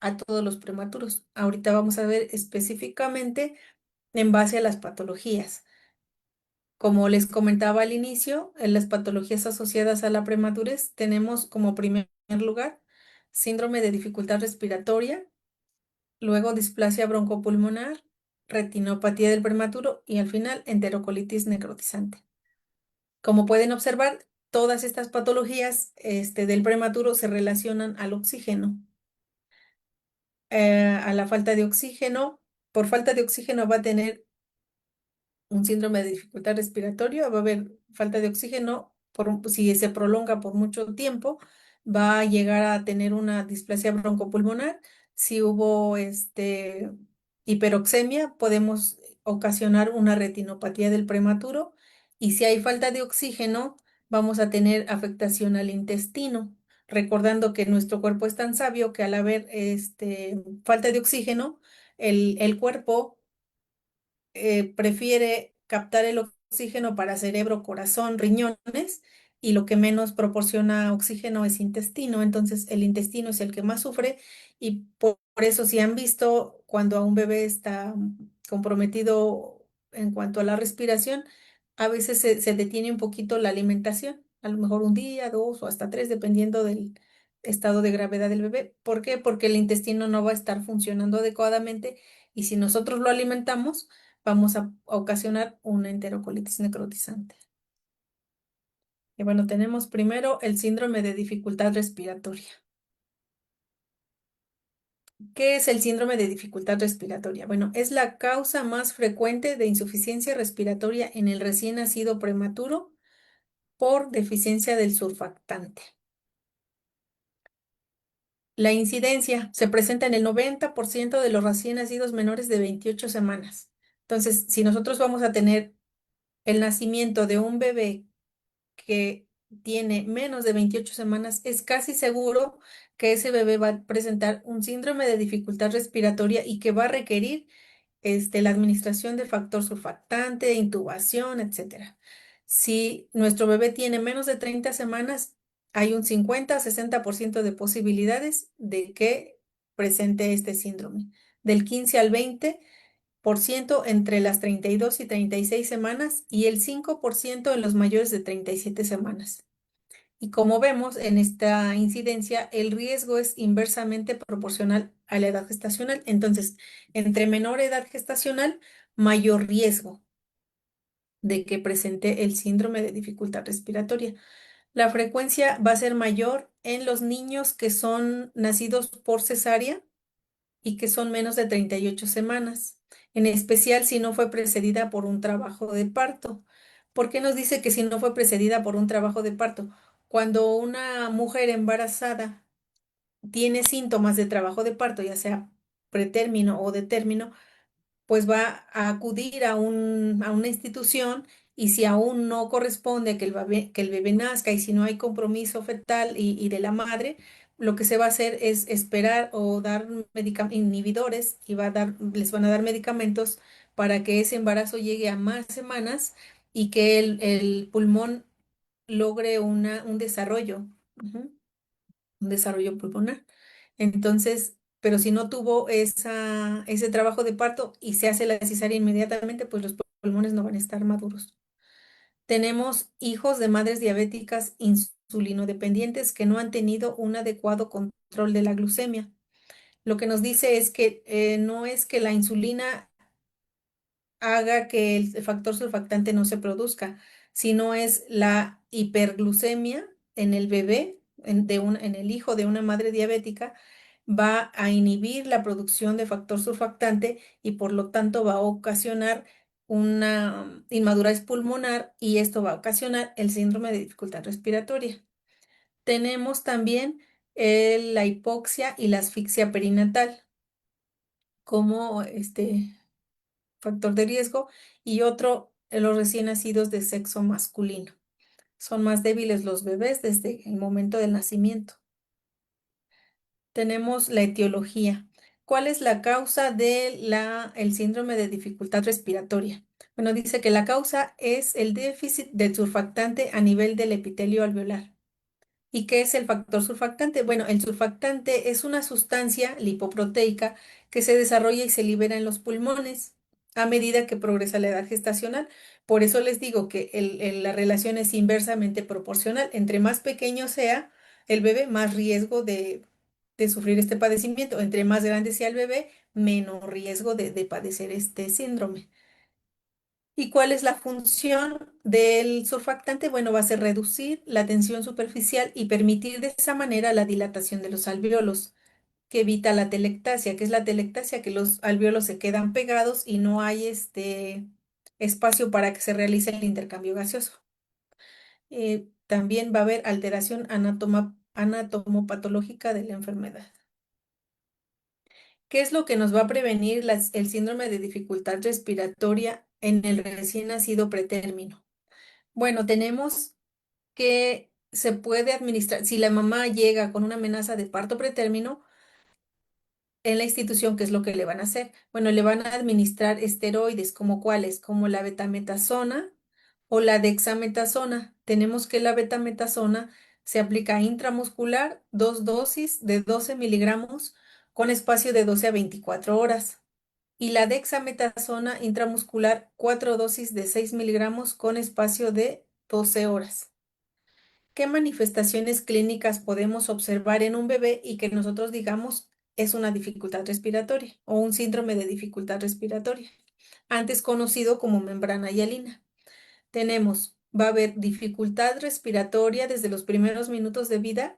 a todos los prematuros. Ahorita vamos a ver específicamente en base a las patologías. Como les comentaba al inicio, en las patologías asociadas a la prematurez tenemos como primer lugar síndrome de dificultad respiratoria, luego displasia broncopulmonar, retinopatía del prematuro y al final enterocolitis necrotizante. Como pueden observar, todas estas patologías del prematuro se relacionan al oxígeno. A la falta de oxígeno, por falta de oxígeno va a tener un síndrome de dificultad respiratoria, va a haber falta de oxígeno, si se prolonga por mucho tiempo, va a llegar a tener una displasia broncopulmonar. Si hubo hiperoxemia, podemos ocasionar una retinopatía del prematuro. Y si hay falta de oxígeno, vamos a tener afectación al intestino. Recordando que nuestro cuerpo es tan sabio que al haber falta de oxígeno, el cuerpo prefiere captar el oxígeno para cerebro, corazón, riñones, y lo que menos proporciona oxígeno es intestino. Entonces, el intestino es el que más sufre y por eso si han visto cuando a un bebé está comprometido en cuanto a la respiración, a veces se detiene un poquito la alimentación, a lo mejor un día, dos o hasta tres, dependiendo del estado de gravedad del bebé. ¿Por qué? Porque el intestino no va a estar funcionando adecuadamente y si nosotros lo alimentamos, vamos a ocasionar una enterocolitis necrotizante. Y bueno, tenemos primero el síndrome de dificultad respiratoria. ¿Qué es el síndrome de dificultad respiratoria? Bueno, es la causa más frecuente de insuficiencia respiratoria en el recién nacido prematuro por deficiencia del surfactante. La incidencia se presenta en el 90% de los recién nacidos menores de 28 semanas. Entonces, si nosotros vamos a tener el nacimiento de un bebé que tiene menos de 28 semanas, es casi seguro que ese bebé va a presentar un síndrome de dificultad respiratoria y que va a requerir la administración de factor surfactante, intubación, etcétera. Si nuestro bebé tiene menos de 30 semanas, hay un 50-60% de posibilidades de que presente este síndrome. Del 15 al 20% entre las 32 y 36 semanas y el 5% en los mayores de 37 semanas. Y como vemos en esta incidencia, el riesgo es inversamente proporcional a la edad gestacional. Entonces, entre menor edad gestacional, mayor riesgo de que presente el síndrome de dificultad respiratoria. La frecuencia va a ser mayor en los niños que son nacidos por cesárea y que son menos de 38 semanas, en especial si no fue precedida por un trabajo de parto. ¿Por qué nos dice que si no fue precedida por un trabajo de parto? Cuando una mujer embarazada tiene síntomas de trabajo de parto, ya sea pretérmino o de término, pues va a acudir a una institución y si aún no corresponde que el bebé nazca y si no hay compromiso fetal y de la madre, lo que se va a hacer es esperar o dar inhibidores y les van a dar medicamentos para que ese embarazo llegue a más semanas y que el pulmón logre un desarrollo. Ujú, un desarrollo pulmonar. Entonces, pero si no tuvo ese trabajo de parto y se hace la cesárea inmediatamente, pues los pulmones no van a estar maduros. Tenemos hijos de madres diabéticas insulinodependientes que no han tenido un adecuado control de la glucemia. Lo que nos dice es que no es que la insulina haga que el factor surfactante no se produzca, sino es la hiperglucemia en el bebé, en el hijo de una madre diabética, va a inhibir la producción de factor surfactante y por lo tanto va a ocasionar una inmadurez pulmonar y esto va a ocasionar el síndrome de dificultad respiratoria. Tenemos también la hipoxia y la asfixia perinatal como factor de riesgo, y otro, los recién nacidos de sexo masculino. Son más débiles los bebés desde el momento del nacimiento. Tenemos la etiología. ¿Cuál es la causa el síndrome de dificultad respiratoria? Bueno, dice que la causa es el déficit del surfactante a nivel del epitelio alveolar. ¿Y qué es el factor surfactante? Bueno, el surfactante es una sustancia lipoproteica que se desarrolla y se libera en los pulmones a medida que progresa la edad gestacional. Por eso les digo que la relación es inversamente proporcional. Entre más pequeño sea el bebé, más riesgo de sufrir este padecimiento. Entre más grande sea el bebé, menos riesgo de padecer este síndrome. ¿Y cuál es la función del surfactante? Bueno, va a ser reducir la tensión superficial y permitir de esa manera la dilatación de los alvéolos, que evita la telectasia. ¿Qué es la telectasia? Que los alvéolos se quedan pegados y no hay espacio para que se realice el intercambio gaseoso. También va a haber alteración anatomopatológica de la enfermedad. ¿Qué es lo que nos va a prevenir el síndrome de dificultad respiratoria en el recién nacido pretérmino? Bueno, tenemos que se puede administrar, si la mamá llega con una amenaza de parto pretérmino, en la institución, ¿qué es lo que le van a hacer? Bueno, le van a administrar esteroides, como cuáles, como la betametasona o la dexametasona. Tenemos que la betametasona se aplica intramuscular, dos dosis de 12 miligramos con espacio de 12 a 24 horas. Y la dexametasona intramuscular, cuatro dosis de 6 miligramos con espacio de 12 horas. ¿Qué manifestaciones clínicas podemos observar en un bebé y que nosotros digamos es una dificultad respiratoria o un síndrome de dificultad respiratoria, antes conocido como membrana hialina? Va a haber dificultad respiratoria desde los primeros minutos de vida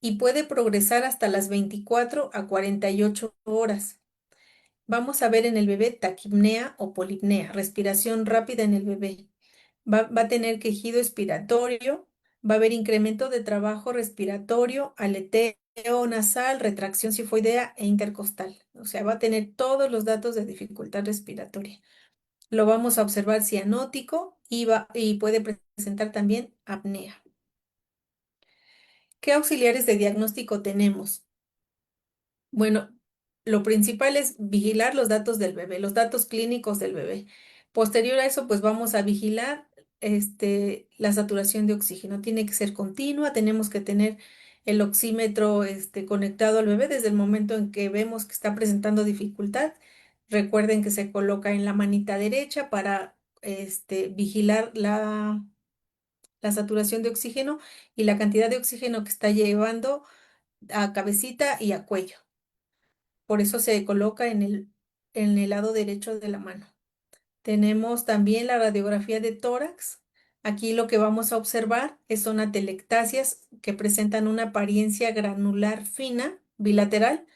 y puede progresar hasta las 24 a 48 horas. Vamos a ver en el bebé taquipnea o polipnea, respiración rápida en el bebé. Va a tener quejido expiratorio, va a haber incremento de trabajo respiratorio, aleteo nasal, retracción sifoidea e intercostal. O sea, va a tener todos los datos de dificultad respiratoria. Lo vamos a observar cianótico y puede presentar también apnea. ¿Qué auxiliares de diagnóstico tenemos? Bueno, lo principal es vigilar los datos del bebé, los datos clínicos del bebé. Posterior a eso, pues vamos a vigilar la saturación de oxígeno. Tiene que ser continua, tenemos que tener el oxímetro conectado al bebé desde el momento en que vemos que está presentando dificultad. Recuerden que se coloca en la manita derecha para vigilar la saturación de oxígeno y la cantidad de oxígeno que está llevando a cabecita y a cuello. Por eso se coloca en el lado derecho de la mano. Tenemos también la radiografía de tórax. Aquí lo que vamos a observar son atelectasias que presentan una apariencia granular fina, bilateral,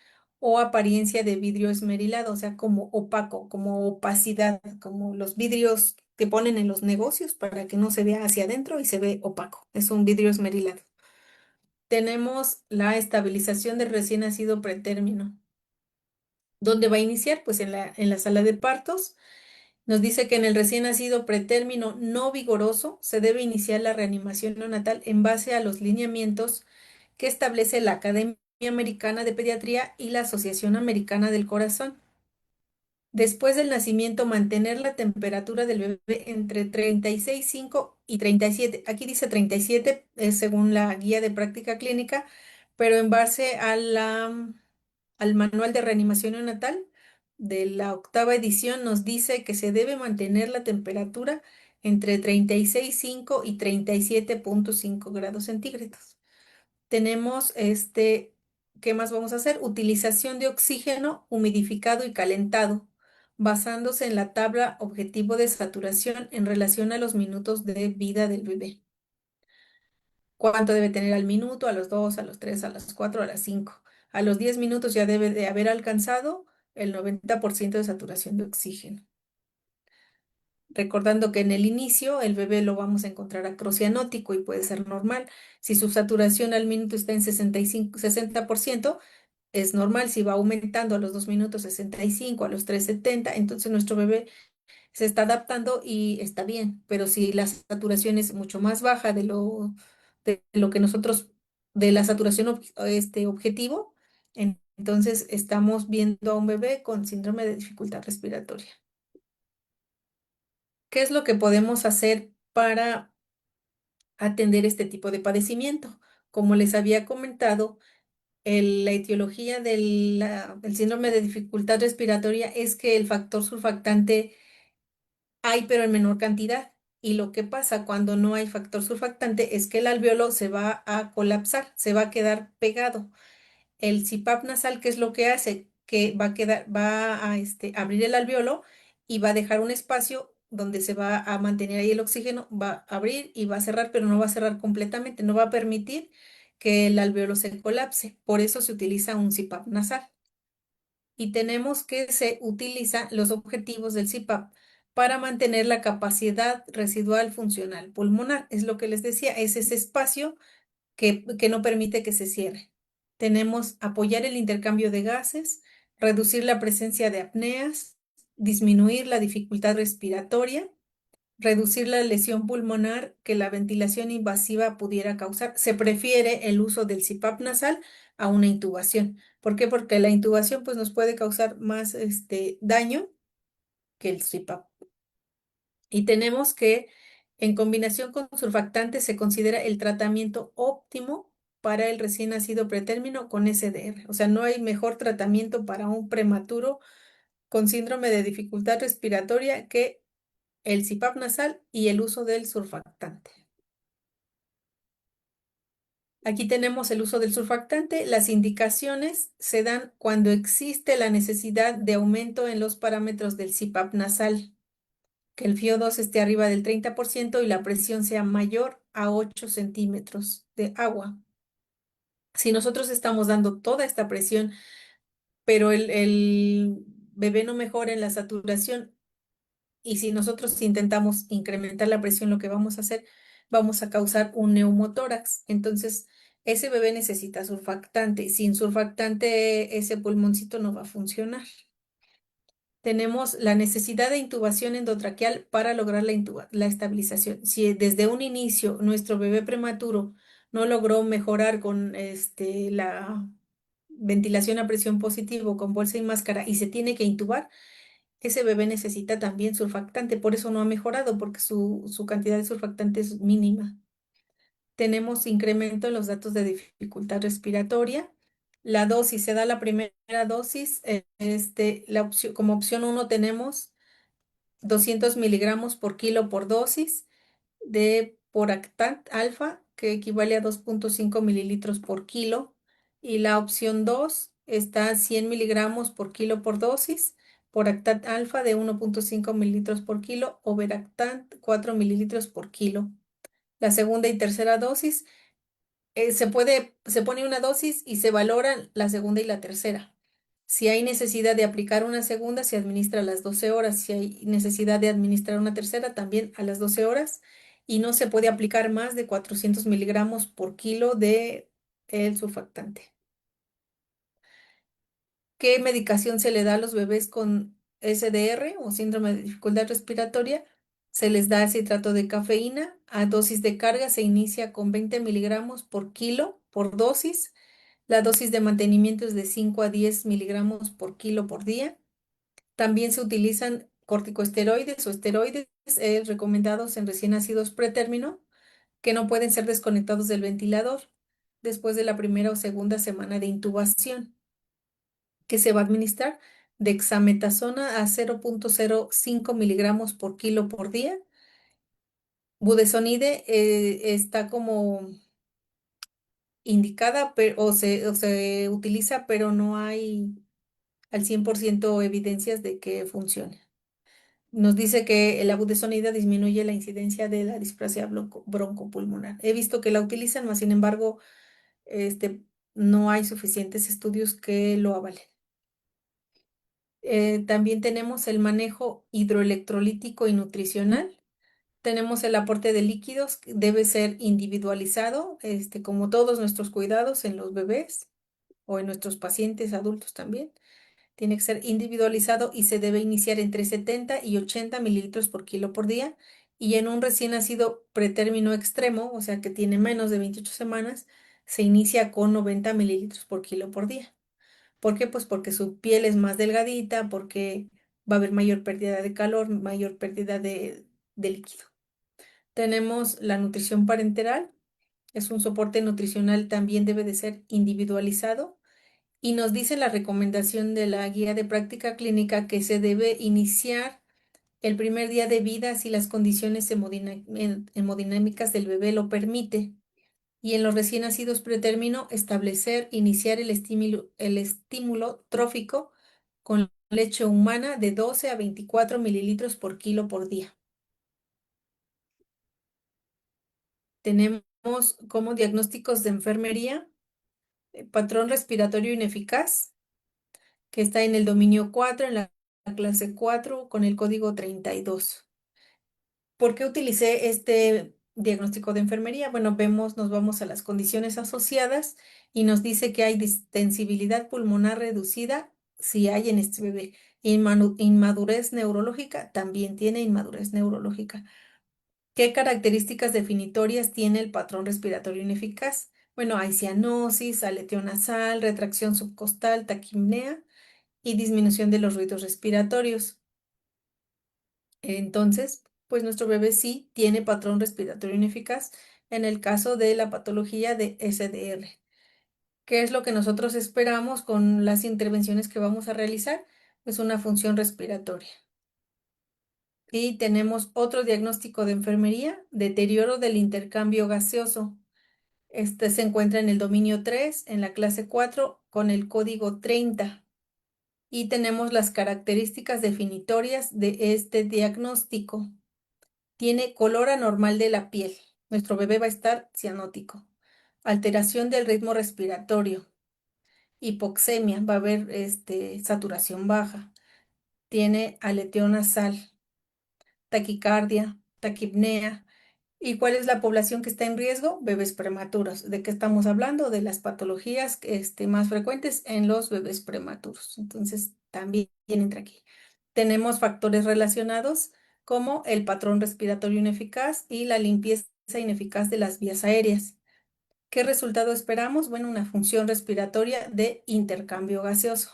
o apariencia de vidrio esmerilado, o sea, como opaco, como opacidad, como los vidrios que ponen en los negocios para que no se vea hacia adentro y se ve opaco. Es un vidrio esmerilado. Tenemos la estabilización del recién nacido pretérmino. ¿Dónde va a iniciar? Pues en la sala de partos. Nos dice que en el recién nacido pretérmino no vigoroso se debe iniciar la reanimación neonatal en base a los lineamientos que establece la Academia Americana de Pediatría y la Asociación Americana del Corazón. Después del nacimiento, mantener la temperatura del bebé entre 36,5 y 37. Aquí dice 37, es según la guía de práctica clínica, pero en base al manual de reanimación neonatal de la octava edición nos dice que se debe mantener la temperatura entre 36,5 y 37,5 grados centígrados. Tenemos ¿qué más vamos a hacer? Utilización de oxígeno humidificado y calentado, basándose en la tabla objetivo de saturación en relación a los minutos de vida del bebé. ¿Cuánto debe tener al minuto? A los 2, a los 3, a las 4, a las 5. A los 10 minutos ya debe de haber alcanzado el 90% de saturación de oxígeno. Recordando que en el inicio el bebé lo vamos a encontrar acrocianótico y puede ser normal. Si su saturación al minuto está en 65, 60%, es normal. Si va aumentando a los 2 minutos 65, a los 3 70, entonces nuestro bebé se está adaptando y está bien. Pero si la saturación es mucho más baja de lo que nosotros, de la saturación objetivo, entonces estamos viendo a un bebé con síndrome de dificultad respiratoria. ¿Qué es lo que podemos hacer para atender este tipo de padecimiento? Como les había comentado, la etiología del síndrome de dificultad respiratoria es que el factor surfactante hay, pero en menor cantidad. Y lo que pasa cuando no hay factor surfactante es que el alveolo se va a colapsar, se va a quedar pegado. El CPAP nasal, ¿qué es lo que hace? Que va a quedar, va a abrir el alveolo y va a dejar un espacio donde se va a mantener ahí el oxígeno, va a abrir y va a cerrar, pero no va a cerrar completamente, no va a permitir que el alveolo se colapse. Por eso se utiliza un CPAP nasal. Y tenemos que se utiliza los objetivos del CPAP para mantener la capacidad residual funcional pulmonar. Es lo que les decía, es ese espacio que no permite que se cierre. Tenemos apoyar el intercambio de gases, reducir la presencia de apneas, disminuir la dificultad respiratoria, reducir la lesión pulmonar que la ventilación invasiva pudiera causar. Se prefiere el uso del CPAP nasal a una intubación. ¿Por qué? Porque la intubación pues, nos puede causar más daño que el CPAP. Y tenemos que, en combinación con surfactante, se considera el tratamiento óptimo para el recién nacido pretérmino con SDR. O sea, no hay mejor tratamiento para un prematuro con síndrome de dificultad respiratoria que el CPAP nasal y el uso del surfactante. Aquí tenemos el uso del surfactante. Las indicaciones se dan cuando existe la necesidad de aumento en los parámetros del CPAP nasal, que el FiO2 esté arriba del 30% y la presión sea mayor a 8 centímetros de agua. Si nosotros estamos dando toda esta presión, pero el bebé no mejora en la saturación, y si nosotros intentamos incrementar la presión, lo que vamos a hacer, vamos a causar un neumotórax. Entonces, ese bebé necesita surfactante. Sin surfactante, ese pulmoncito no va a funcionar. Tenemos la necesidad de intubación endotraqueal para lograr la estabilización. Si desde un inicio nuestro bebé prematuro no logró mejorar con la ventilación a presión positivo con bolsa y máscara y se tiene que intubar, ese bebé necesita también surfactante. Por eso no ha mejorado, porque su cantidad de surfactante es mínima. Tenemos incremento en los datos de dificultad respiratoria. La dosis, se da la primera dosis, como opción uno tenemos 200 miligramos por kilo por dosis de Poractat alfa, que equivale a 2,5 mililitros por kilo. Y la opción 2 está a 100 miligramos por kilo por dosis, Poractat alfa de 1,5 mililitros por kilo o Veractat 4 mililitros por kilo. La segunda y tercera dosis se pone una dosis y se valoran la segunda y la tercera. Si hay necesidad de aplicar una segunda, se administra a las 12 horas. Si hay necesidad de administrar una tercera, también a las 12 horas. Y no se puede aplicar más de 400 miligramos por kilo de el surfactante. ¿Qué medicación se le da a los bebés con SDR o síndrome de dificultad respiratoria? Se les da citrato de cafeína. A dosis de carga se inicia con 20 miligramos por kilo por dosis. La dosis de mantenimiento es de 5 a 10 miligramos por kilo por día. También se utilizan corticosteroides o esteroides recomendados en recién nacidos pretérmino que no pueden ser desconectados del ventilador después de la primera o segunda semana de intubación, que se va a administrar dexametasona a 0,05 miligramos por kilo por día. Budesonide está como indicada o se utiliza, pero no hay al 100% evidencias de que funcione. Nos dice que la budesonida disminuye la incidencia de la displasia broncopulmonar. He visto que la utilizan, mas sin embargo, este, no hay suficientes estudios que lo avalen. También tenemos el manejo hidroelectrolítico y nutricional. Tenemos el aporte de líquidos, que debe ser individualizado, como todos nuestros cuidados en los bebés o en nuestros pacientes adultos también. Tiene que ser individualizado y se debe iniciar entre 70 y 80 mililitros por kilo por día. Y en un recién nacido pretérmino extremo, o sea que tiene menos de 28 semanas, se inicia con 90 mililitros por kilo por día. ¿Por qué? Pues porque su piel es más delgadita, porque va a haber mayor pérdida de calor, mayor pérdida de líquido. Tenemos la nutrición parenteral. Es un soporte nutricional, también debe de ser individualizado y nos dice la recomendación de la guía de práctica clínica que se debe iniciar el primer día de vida si las condiciones hemodinámicas del bebé lo permite. Y en los recién nacidos pretérmino, establecer, iniciar el estímulo trófico con leche humana de 12 a 24 mililitros por kilo por día. Tenemos como diagnósticos de enfermería, patrón respiratorio ineficaz, que está en el dominio 4 en la clase 4 con el código 32. ¿Por qué utilicé este diagnóstico de enfermería? Bueno, nos vamos a las condiciones asociadas y nos dice que hay distensibilidad pulmonar reducida si hay en este bebé. Inmadurez neurológica, también tiene inmadurez neurológica. ¿Qué características definitorias tiene el patrón respiratorio ineficaz? Bueno, hay cianosis, aleteo nasal, retracción subcostal, taquipnea y disminución de los ruidos respiratorios. Entonces, pues nuestro bebé sí tiene patrón respiratorio ineficaz en el caso de la patología de SDR. ¿Qué es lo que nosotros esperamos con las intervenciones que vamos a realizar? Pues una función respiratoria. Y tenemos otro diagnóstico de enfermería, deterioro del intercambio gaseoso. Este se encuentra en el dominio 3, en la clase 4, con el código 30. Y tenemos las características definitorias de este diagnóstico. Tiene color anormal de la piel. Nuestro bebé va a estar cianótico. Alteración del ritmo respiratorio. Hipoxemia, va a haber saturación baja. Tiene aleteo nasal, taquicardia, taquipnea. ¿Y cuál es la población que está en riesgo? Bebés prematuros. ¿De qué estamos hablando? De las patologías más frecuentes en los bebés prematuros. Entonces, también entra aquí. Tenemos factores relacionados como el patrón respiratorio ineficaz y la limpieza ineficaz de las vías aéreas. ¿Qué resultado esperamos? Bueno, una función respiratoria de intercambio gaseoso.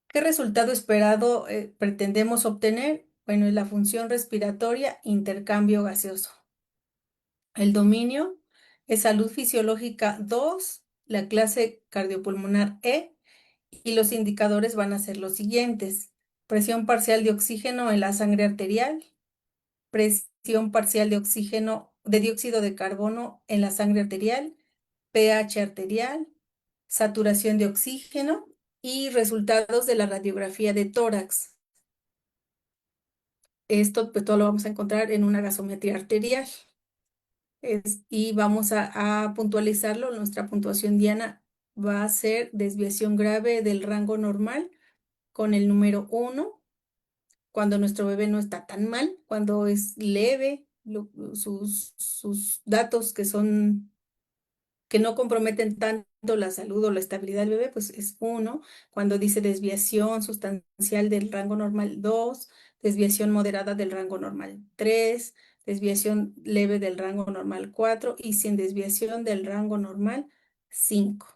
¿Qué resultado esperado pretendemos obtener? Bueno, es la función respiratoria intercambio gaseoso. El dominio es salud fisiológica 2, la clase cardiopulmonar E, y los indicadores van a ser los siguientes: presión parcial de oxígeno en la sangre arterial, presión parcial de oxígeno de dióxido de carbono en la sangre arterial, pH arterial, saturación de oxígeno y resultados de la radiografía de tórax. Esto pues todo lo vamos a encontrar en una gasometría arterial. Y vamos a puntualizarlo. Nuestra puntuación diana va a ser desviación grave del rango normal con el número 1, cuando nuestro bebé no está tan mal, cuando es leve, sus datos que no comprometen tanto la salud o la estabilidad del bebé, pues es 1. Cuando dice desviación sustancial del rango normal, 2. Desviación moderada del rango normal, 3. Desviación leve del rango normal, 4. Y sin desviación del rango normal, 5.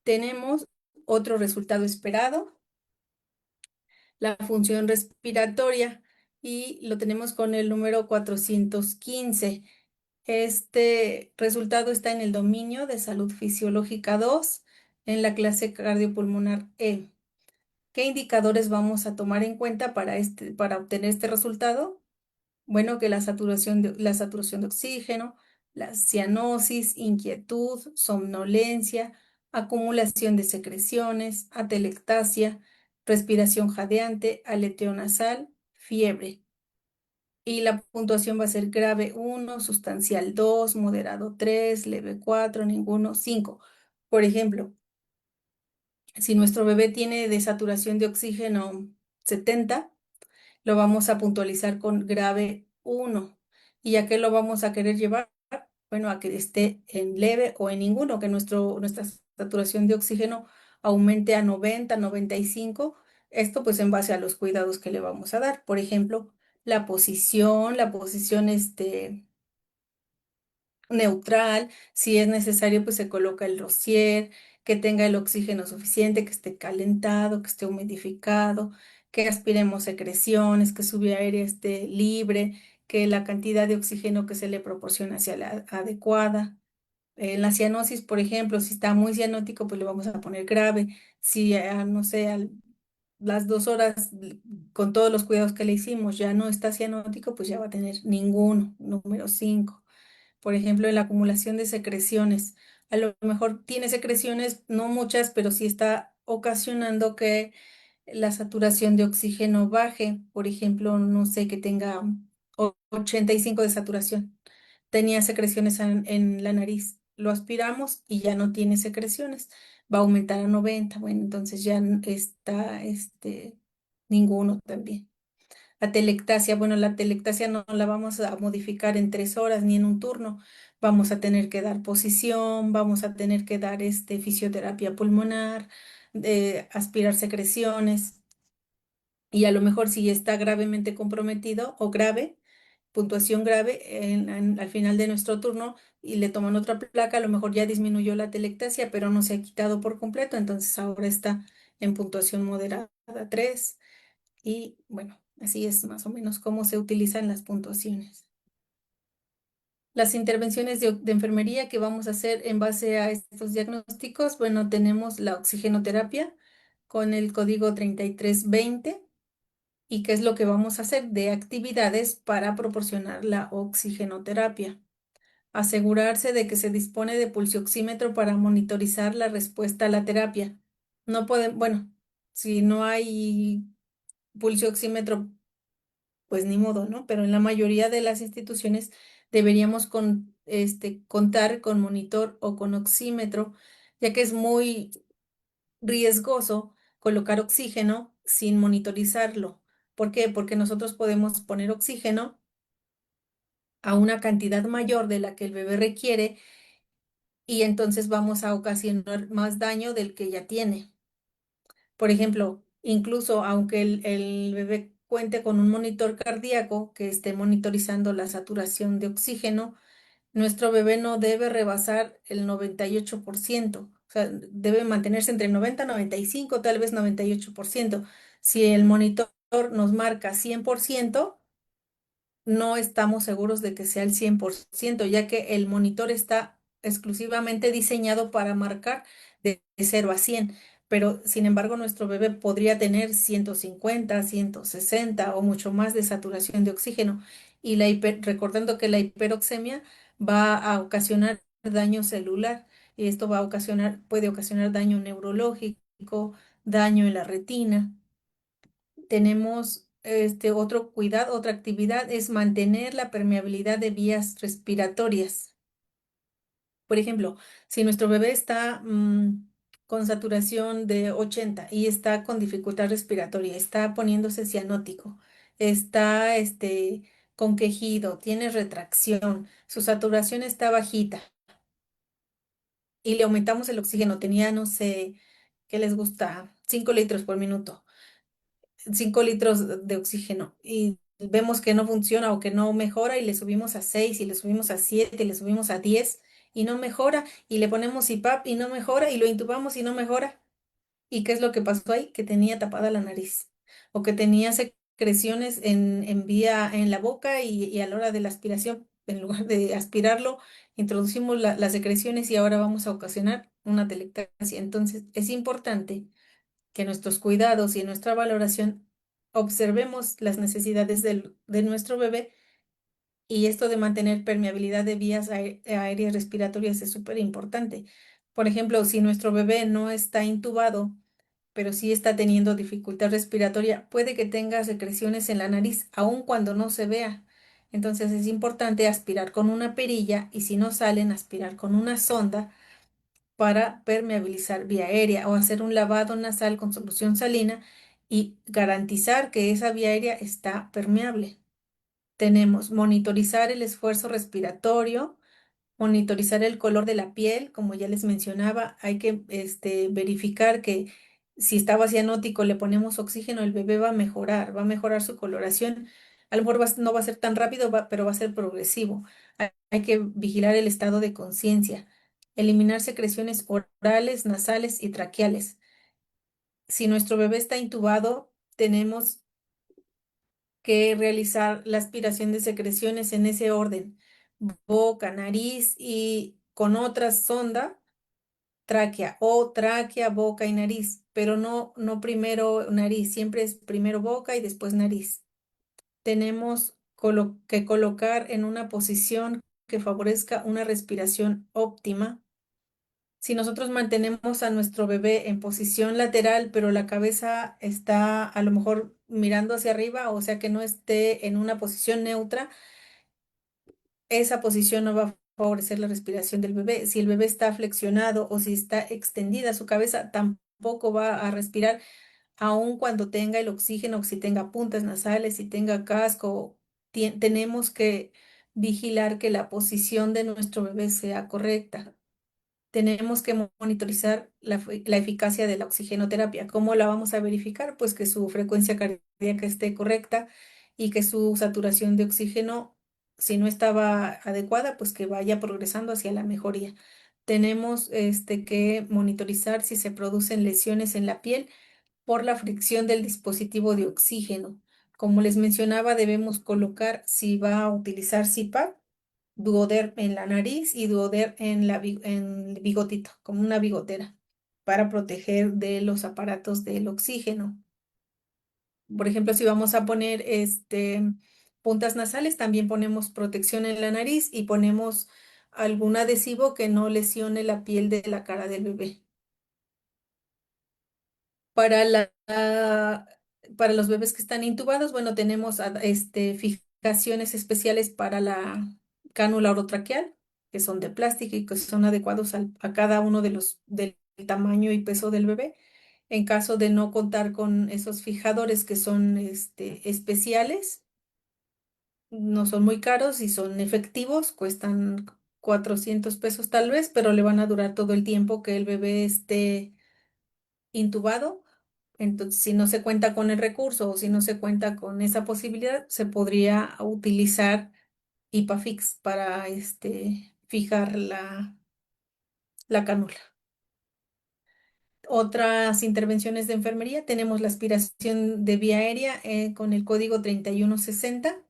Tenemos otro resultado esperado, la función respiratoria, y lo tenemos con el número 415. Este resultado está en el dominio de salud fisiológica 2, en la clase cardiopulmonar E. ¿Qué indicadores vamos a tomar en cuenta para obtener este resultado? Bueno, que la saturación de oxígeno, la cianosis, inquietud, somnolencia, acumulación de secreciones, atelectasia, respiración jadeante, aleteo nasal, fiebre. Y la puntuación va a ser grave 1, sustancial 2, moderado 3, leve 4, ninguno 5. Por ejemplo, si nuestro bebé tiene de saturación de oxígeno 70, lo vamos a puntualizar con grave 1. ¿Y a qué lo vamos a querer llevar? Bueno, a que esté en leve o en ninguno, que nuestra saturación de oxígeno aumente a 90, 95. Esto pues en base a los cuidados que le vamos a dar. Por ejemplo, la posición neutral. Si es necesario, pues se coloca el rocier, que tenga el oxígeno suficiente, que esté calentado, que esté humidificado, que aspiremos secreciones, que su vía aérea esté libre, que la cantidad de oxígeno que se le proporciona sea la adecuada. En la cianosis, por ejemplo, si está muy cianótico, pues le vamos a poner grave. Si, no sé, las 2 horas con todos los cuidados que le hicimos ya no está cianótico, pues ya va a tener ninguno, número 5. Por ejemplo, en la acumulación de secreciones. A lo mejor tiene secreciones, no muchas, pero sí está ocasionando que la saturación de oxígeno baje. Por ejemplo, no sé, que tenga 85 de saturación. Tenía secreciones en la nariz. Lo aspiramos y ya no tiene secreciones. Va a aumentar a 90. Bueno, entonces ya está ninguno también. La telectasia, bueno, la telectasia no la vamos a modificar en 3 horas ni en un turno. Vamos a tener que dar posición, vamos a tener que dar fisioterapia pulmonar, aspirar secreciones y a lo mejor si está gravemente comprometido o grave, puntuación grave, al final de nuestro turno y le toman otra placa, a lo mejor ya disminuyó la telectasia, pero no se ha quitado por completo, entonces ahora está en puntuación moderada 3. Y bueno, así es más o menos cómo se utilizan las puntuaciones. Las intervenciones de enfermería que vamos a hacer en base a estos diagnósticos, bueno, tenemos la oxigenoterapia con el código 3320. ¿Y qué es lo que vamos a hacer de actividades para proporcionar la oxigenoterapia? Asegurarse de que se dispone de pulsioxímetro para monitorizar la respuesta a la terapia. No pueden, bueno, si no hay pulsioxímetro pues ni modo, ¿no? Pero en la mayoría de las instituciones deberíamos contar con monitor o con oxímetro, ya que es muy riesgoso colocar oxígeno sin monitorizarlo. ¿Por qué? Porque nosotros podemos poner oxígeno a una cantidad mayor de la que el bebé requiere y entonces vamos a ocasionar más daño del que ya tiene. Por ejemplo, incluso aunque el bebé cuente con un monitor cardíaco que esté monitorizando la saturación de oxígeno, nuestro bebé no debe rebasar el 98%. O sea, debe mantenerse entre el 90 y 95, tal vez 98%. Si el monitor nos marca 100%, no estamos seguros de que sea el 100%, ya que el monitor está exclusivamente diseñado para marcar de 0 a 100, pero sin embargo nuestro bebé podría tener 150, 160 o mucho más de saturación de oxígeno. Y recordando que la hiperoxemia va a ocasionar daño celular y esto puede ocasionar daño neurológico, daño en la retina. Tenemos otro cuidado, otra actividad es mantener la permeabilidad de vías respiratorias. Por ejemplo, si nuestro bebé está con saturación de 80 y está con dificultad respiratoria, está poniéndose cianótico, está con quejido, tiene retracción, su saturación está bajita y le aumentamos el oxígeno, tenía, no sé, ¿qué les gusta? 5 litros por minuto. 5 litros de oxígeno y vemos que no funciona o que no mejora y le subimos a 6 y le subimos a 7 y le subimos a 10 y no mejora y le ponemos CPAP y no mejora y lo intubamos y no mejora. ¿Y qué es lo que pasó ahí? Que tenía tapada la nariz o que tenía secreciones en la boca y a la hora de la aspiración, en lugar de aspirarlo, introducimos las secreciones y ahora vamos a ocasionar una telectasia. Entonces, es importante que nuestros cuidados y en nuestra valoración observemos las necesidades de nuestro bebé y esto de mantener permeabilidad de vías aéreas respiratorias es súper importante. Por ejemplo, si nuestro bebé no está intubado, pero sí está teniendo dificultad respiratoria, puede que tenga secreciones en la nariz, aun cuando no se vea. Entonces es importante aspirar con una perilla y si no salen, aspirar con una sonda para permeabilizar vía aérea o hacer un lavado nasal con solución salina y garantizar que esa vía aérea está permeable. Tenemos monitorizar el esfuerzo respiratorio, monitorizar el color de la piel, como ya les mencionaba, hay que verificar que si estaba cianótico, le ponemos oxígeno, el bebé va a mejorar su coloración. A lo mejor no va a ser tan rápido, pero va a ser progresivo. Hay que vigilar el estado de conciencia, eliminar secreciones orales, nasales y traqueales. Si nuestro bebé está intubado, tenemos que realizar la aspiración de secreciones en ese orden: boca, nariz y con otra sonda, tráquea, o tráquea, boca y nariz, pero no primero nariz, siempre es primero boca y después nariz. Tenemos que colocar en una posición que favorezca una respiración óptima. Si nosotros mantenemos a nuestro bebé en posición lateral, pero la cabeza está a lo mejor mirando hacia arriba, o sea que no esté en una posición neutra, esa posición no va a favorecer la respiración del bebé. Si el bebé está flexionado o si está extendida su cabeza, tampoco va a respirar, aun cuando tenga el oxígeno, si tenga puntas nasales, si tenga casco. Tenemos que vigilar que la posición de nuestro bebé sea correcta. Tenemos que monitorizar la eficacia de la oxigenoterapia. ¿Cómo la vamos a verificar? Pues que su frecuencia cardíaca esté correcta y que su saturación de oxígeno, si no estaba adecuada, pues que vaya progresando hacia la mejoría. Tenemos que monitorizar si se producen lesiones en la piel por la fricción del dispositivo de oxígeno. Como les mencionaba, debemos colocar, si va a utilizar CPAP, Duoder en la nariz y Duoder en el bigotito, como una bigotera, para proteger de los aparatos del oxígeno. Por ejemplo, si vamos a poner puntas nasales, también ponemos protección en la nariz y ponemos algún adhesivo que no lesione la piel de la cara del bebé. Para para los bebés que están intubados, bueno, tenemos fijaciones especiales para la cánula orotraqueal, que son de plástico y que son adecuados a cada uno del tamaño y peso del bebé. En caso de no contar con esos fijadores que son especiales, no son muy caros y son efectivos, cuestan 400 pesos tal vez, pero le van a durar todo el tiempo que el bebé esté intubado. Entonces, si no se cuenta con el recurso o si no se cuenta con esa posibilidad, se podría utilizar IPAFIX para fijar la cánula. Otras intervenciones de enfermería, tenemos la aspiración de vía aérea con el código 3160.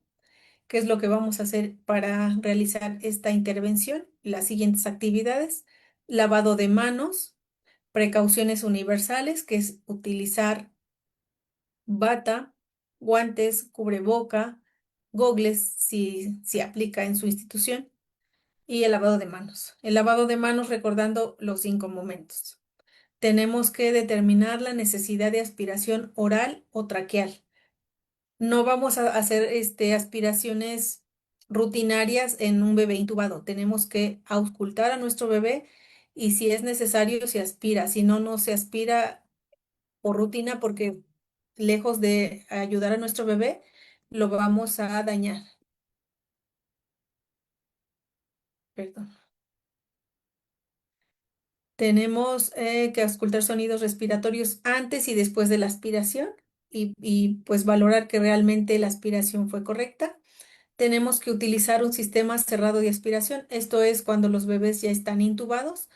¿Qué es lo que vamos a hacer para realizar esta intervención? Las siguientes actividades: lavado de manos, precauciones universales, que es utilizar bata, guantes, cubreboca, gogles si aplica en su institución, y el lavado de manos. El lavado de manos recordando los 5 momentos. Tenemos que determinar la necesidad de aspiración oral o traqueal. No vamos a hacer aspiraciones rutinarias en un bebé intubado. Tenemos que auscultar a nuestro bebé y si es necesario se aspira. Si no, no se aspira por rutina porque lejos de ayudar a nuestro bebé, lo vamos a dañar. Perdón. Tenemos que auscultar sonidos respiratorios antes y después de la aspiración pues valorar que realmente la aspiración fue correcta. Tenemos que utilizar un sistema cerrado de aspiración. Esto es cuando los bebés ya están intubados.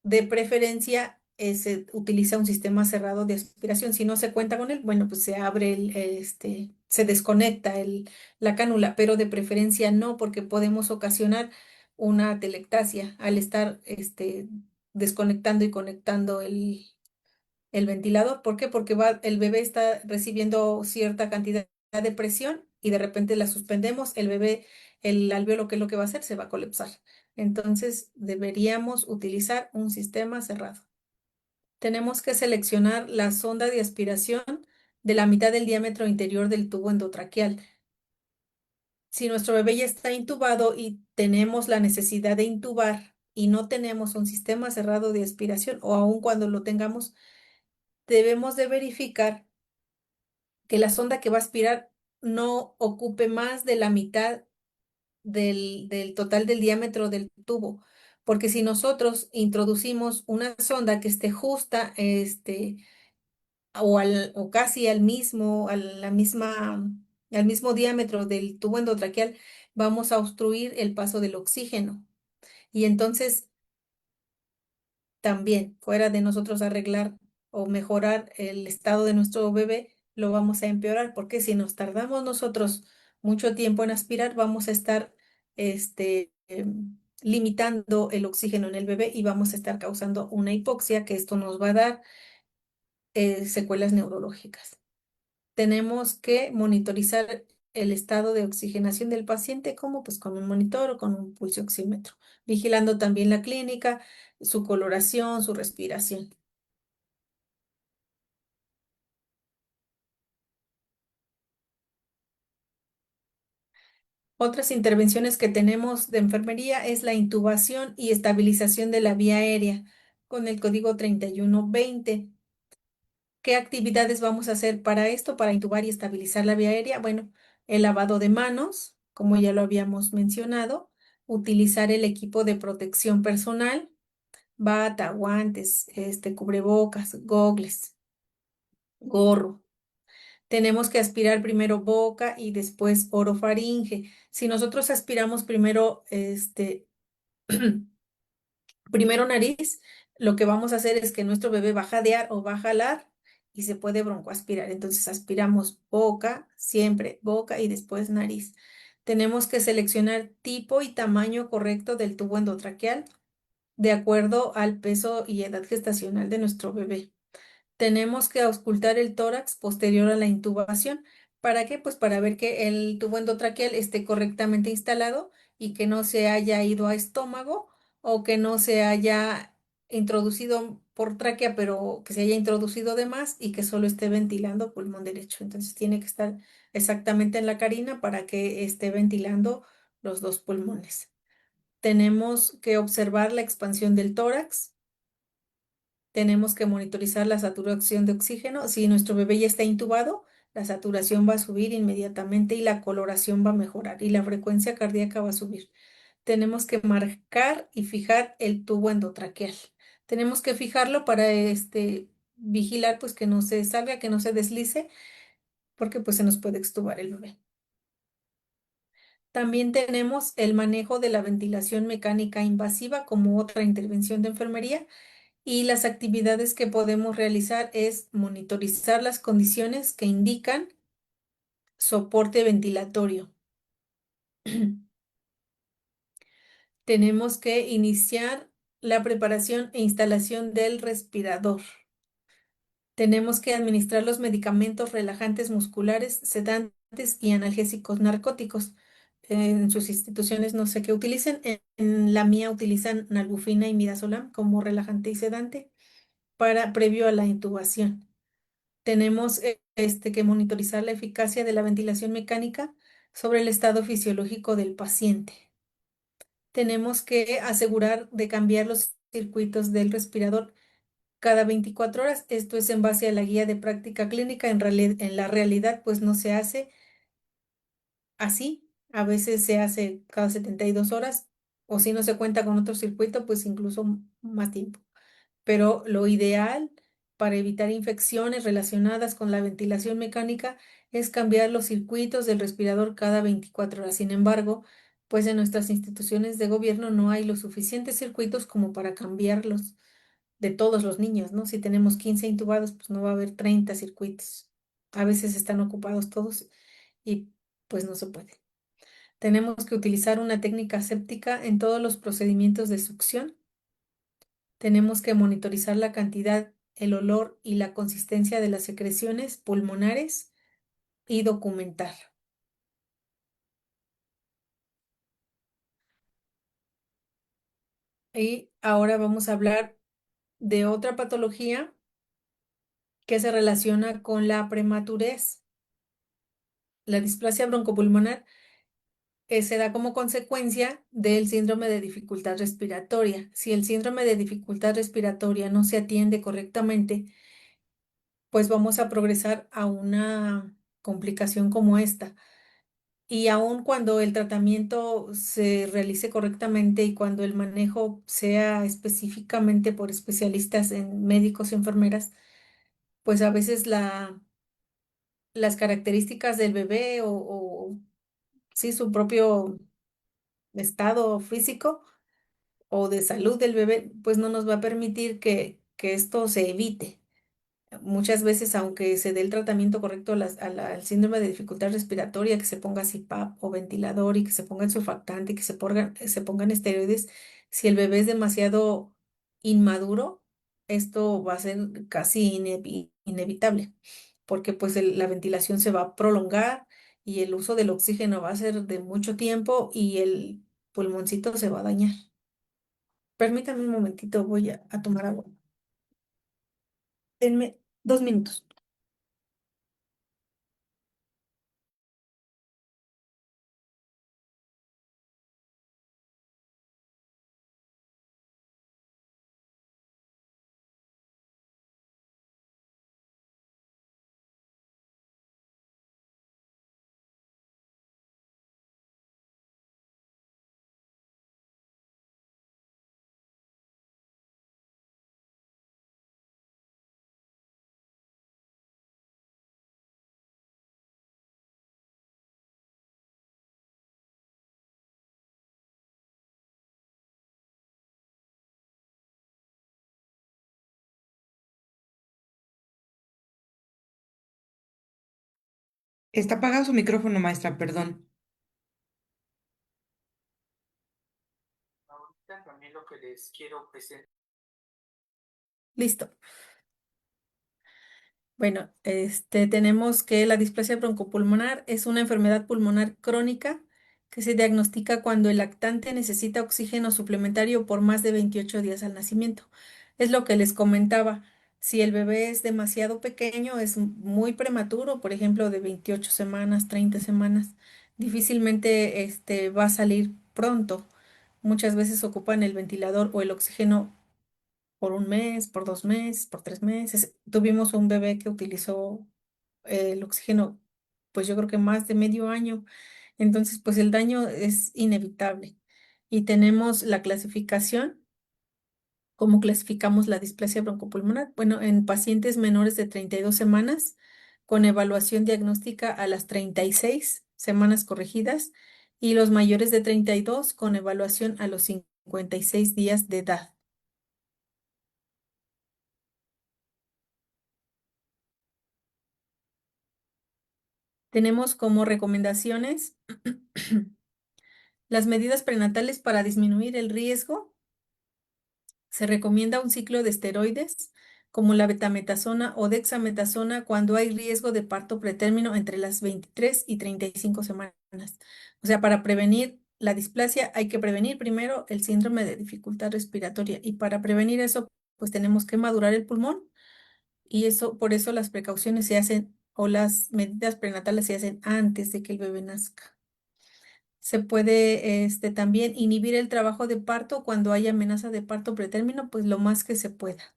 De preferencia, se utiliza un sistema cerrado de aspiración. Si no se cuenta con él, bueno, pues se abre se desconecta la cánula, pero de preferencia no, porque podemos ocasionar una atelectasia al estar desconectando y conectando el ventilador. ¿Por qué? Porque el bebé está recibiendo cierta cantidad de presión y de repente la suspendemos, el bebé, el alvéolo, ¿qué es lo que va a hacer? Se va a colapsar. Entonces, deberíamos utilizar un sistema cerrado. Tenemos que seleccionar la sonda de aspiración de la mitad del diámetro interior del tubo endotraqueal. Si nuestro bebé ya está intubado y tenemos la necesidad de intubar y no tenemos un sistema cerrado de aspiración, o aun cuando lo tengamos, debemos de verificar que la sonda que va a aspirar no ocupe más de la mitad del total del diámetro del tubo, porque si nosotros introducimos una sonda que esté justa, o casi al mismo diámetro del tubo endotraqueal, vamos a obstruir el paso del oxígeno. Y entonces también, fuera de nosotros arreglar o mejorar el estado de nuestro bebé, lo vamos a empeorar, porque si nos tardamos nosotros mucho tiempo en aspirar, vamos a estar limitando el oxígeno en el bebé y vamos a estar causando una hipoxia, que esto nos va a dar secuelas neurológicas. Tenemos que monitorizar el estado de oxigenación del paciente, como pues con un monitor o con un pulso oxímetro, vigilando también la clínica, su coloración, su respiración. Otras intervenciones que tenemos de enfermería es la intubación y estabilización de la vía aérea con el código 3120. ¿Qué actividades vamos a hacer para esto, para intubar y estabilizar la vía aérea? Bueno, el lavado de manos, como ya lo habíamos mencionado, utilizar el equipo de protección personal, bata, guantes, cubrebocas, gogles, gorro. Tenemos que aspirar primero boca y después orofaringe. Si nosotros aspiramos primero, primero nariz, lo que vamos a hacer es que nuestro bebé va a jadear o va a jalar y se puede broncoaspirar. Entonces aspiramos boca, siempre boca y después nariz. Tenemos que seleccionar tipo y tamaño correcto del tubo endotraqueal de acuerdo al peso y edad gestacional de nuestro bebé. Tenemos que auscultar el tórax posterior a la intubación. ¿Para qué? Pues para ver que el tubo endotraqueal esté correctamente instalado y que no se haya ido a estómago o que no se haya introducido por tráquea, pero que se haya introducido de más y que solo esté ventilando pulmón derecho. Entonces tiene que estar exactamente en la carina para que esté ventilando los dos pulmones. Tenemos que observar la expansión del tórax. Tenemos que monitorizar la saturación de oxígeno. Si nuestro bebé ya está intubado, la saturación va a subir inmediatamente y la coloración va a mejorar y la frecuencia cardíaca va a subir. Tenemos que marcar y fijar el tubo endotraqueal. Tenemos que fijarlo para vigilar pues que no se salga, que no se deslice, porque pues se nos puede extubar el bebé. También tenemos el manejo de la ventilación mecánica invasiva como otra intervención de enfermería. Y las actividades que podemos realizar es monitorizar las condiciones que indican soporte ventilatorio. Tenemos que iniciar la preparación e instalación del respirador. Tenemos que administrar los medicamentos relajantes musculares, sedantes y analgésicos narcóticos. En sus instituciones no sé qué utilicen. En la mía utilizan nalbufina y midazolam como relajante y sedante para previo a la intubación. Tenemos que monitorizar la eficacia de la ventilación mecánica sobre el estado fisiológico del paciente. Tenemos que asegurar de cambiar los circuitos del respirador cada 24 horas. Esto es en base a la guía de práctica clínica. En la realidad, pues no se hace así. A veces se hace cada 72 horas o si no se cuenta con otro circuito, pues incluso más tiempo. Pero lo ideal para evitar infecciones relacionadas con la ventilación mecánica es cambiar los circuitos del respirador cada 24 horas. Sin embargo, pues en nuestras instituciones de gobierno no hay los suficientes circuitos como para cambiarlos de todos los niños, ¿no? Si tenemos 15 intubados, pues no va a haber 30 circuitos. A veces están ocupados todos y pues no se puede. Tenemos que utilizar una técnica séptica en todos los procedimientos de succión. Tenemos que monitorizar la cantidad, el olor y la consistencia de las secreciones pulmonares y documentar. Y ahora vamos a hablar de otra patología que se relaciona con la prematurez. La displasia broncopulmonar se da como consecuencia del síndrome de dificultad respiratoria. Si el síndrome de dificultad respiratoria no se atiende correctamente, pues vamos a progresar a una complicación como esta. Y aun cuando el tratamiento se realice correctamente y cuando el manejo sea específicamente por especialistas en médicos y enfermeras, pues a veces las características del bebé o sí, su propio estado físico o de salud del bebé, pues no nos va a permitir que esto se evite. Muchas veces, aunque se dé el tratamiento correcto al síndrome de dificultad respiratoria, que se ponga CPAP o ventilador y que se ponga surfactante y que se pongan esteroides, si el bebé es demasiado inmaduro, esto va a ser casi inevitable, porque pues la ventilación se va a prolongar y el uso del oxígeno va a ser de mucho tiempo y el pulmoncito se va a dañar. Permítame un momentito, voy a tomar agua. Denme 2 minutos. Está apagado su micrófono, maestra, perdón. Ahorita también lo que les quiero presentar. Listo. Bueno, tenemos que la displasia broncopulmonar es una enfermedad pulmonar crónica que se diagnostica cuando el lactante necesita oxígeno suplementario por más de 28 días al nacimiento. Es lo que les comentaba. Si el bebé es demasiado pequeño, es muy prematuro, por ejemplo, de 28 semanas, 30 semanas, difícilmente va a salir pronto. Muchas veces ocupan el ventilador o el oxígeno por un mes, por 2 meses, por 3 meses. Tuvimos un bebé que utilizó el oxígeno, pues yo creo que más de medio año. Entonces, pues el daño es inevitable. Y tenemos la clasificación. ¿Cómo clasificamos la displasia broncopulmonar? Bueno, en pacientes menores de 32 semanas, con evaluación diagnóstica a las 36 semanas corregidas, y los mayores de 32 con evaluación a los 56 días de edad. Tenemos como recomendaciones las medidas prenatales para disminuir el riesgo. Se recomienda un ciclo de esteroides como la betametasona o dexametasona cuando hay riesgo de parto pretérmino entre las 23 y 35 semanas. O sea, para prevenir la displasia hay que prevenir primero el síndrome de dificultad respiratoria y para prevenir eso, pues tenemos que madurar el pulmón y eso, por eso las precauciones se hacen o las medidas prenatales se hacen antes de que el bebé nazca. Se puede también inhibir el trabajo de parto cuando hay amenaza de parto pretérmino, pues lo más que se pueda.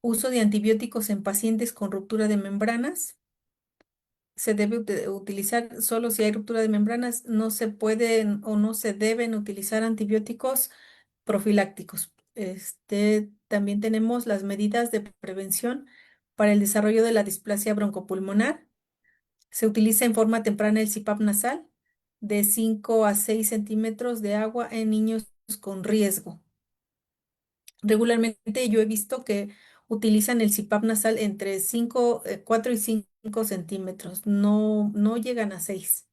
Uso de antibióticos en pacientes con ruptura de membranas. Se debe utilizar solo si hay ruptura de membranas. No se pueden o no se deben utilizar antibióticos profilácticos. También tenemos las medidas de prevención para el desarrollo de la displasia broncopulmonar. Se utiliza en forma temprana el CPAP nasal de 5 a 6 centímetros de agua en niños con riesgo. Regularmente yo he visto que utilizan el CPAP nasal entre 4 y 5 centímetros. No, no llegan a 6,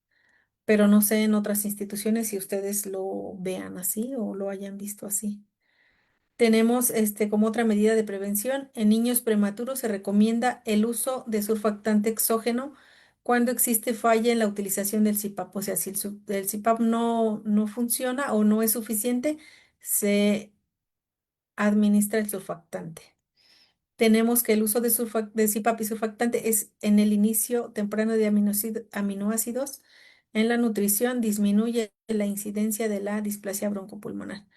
pero no sé en otras instituciones si ustedes lo vean así o lo hayan visto así. Tenemos como otra medida de prevención, en niños prematuros se recomienda el uso de surfactante exógeno cuando existe falla en la utilización del CPAP. O sea, si el CPAP no funciona o no es suficiente, se administra el surfactante. Tenemos que el uso de CPAP y surfactante es en el inicio temprano de aminoácidos. En la nutrición disminuye la incidencia de la displasia broncopulmonar.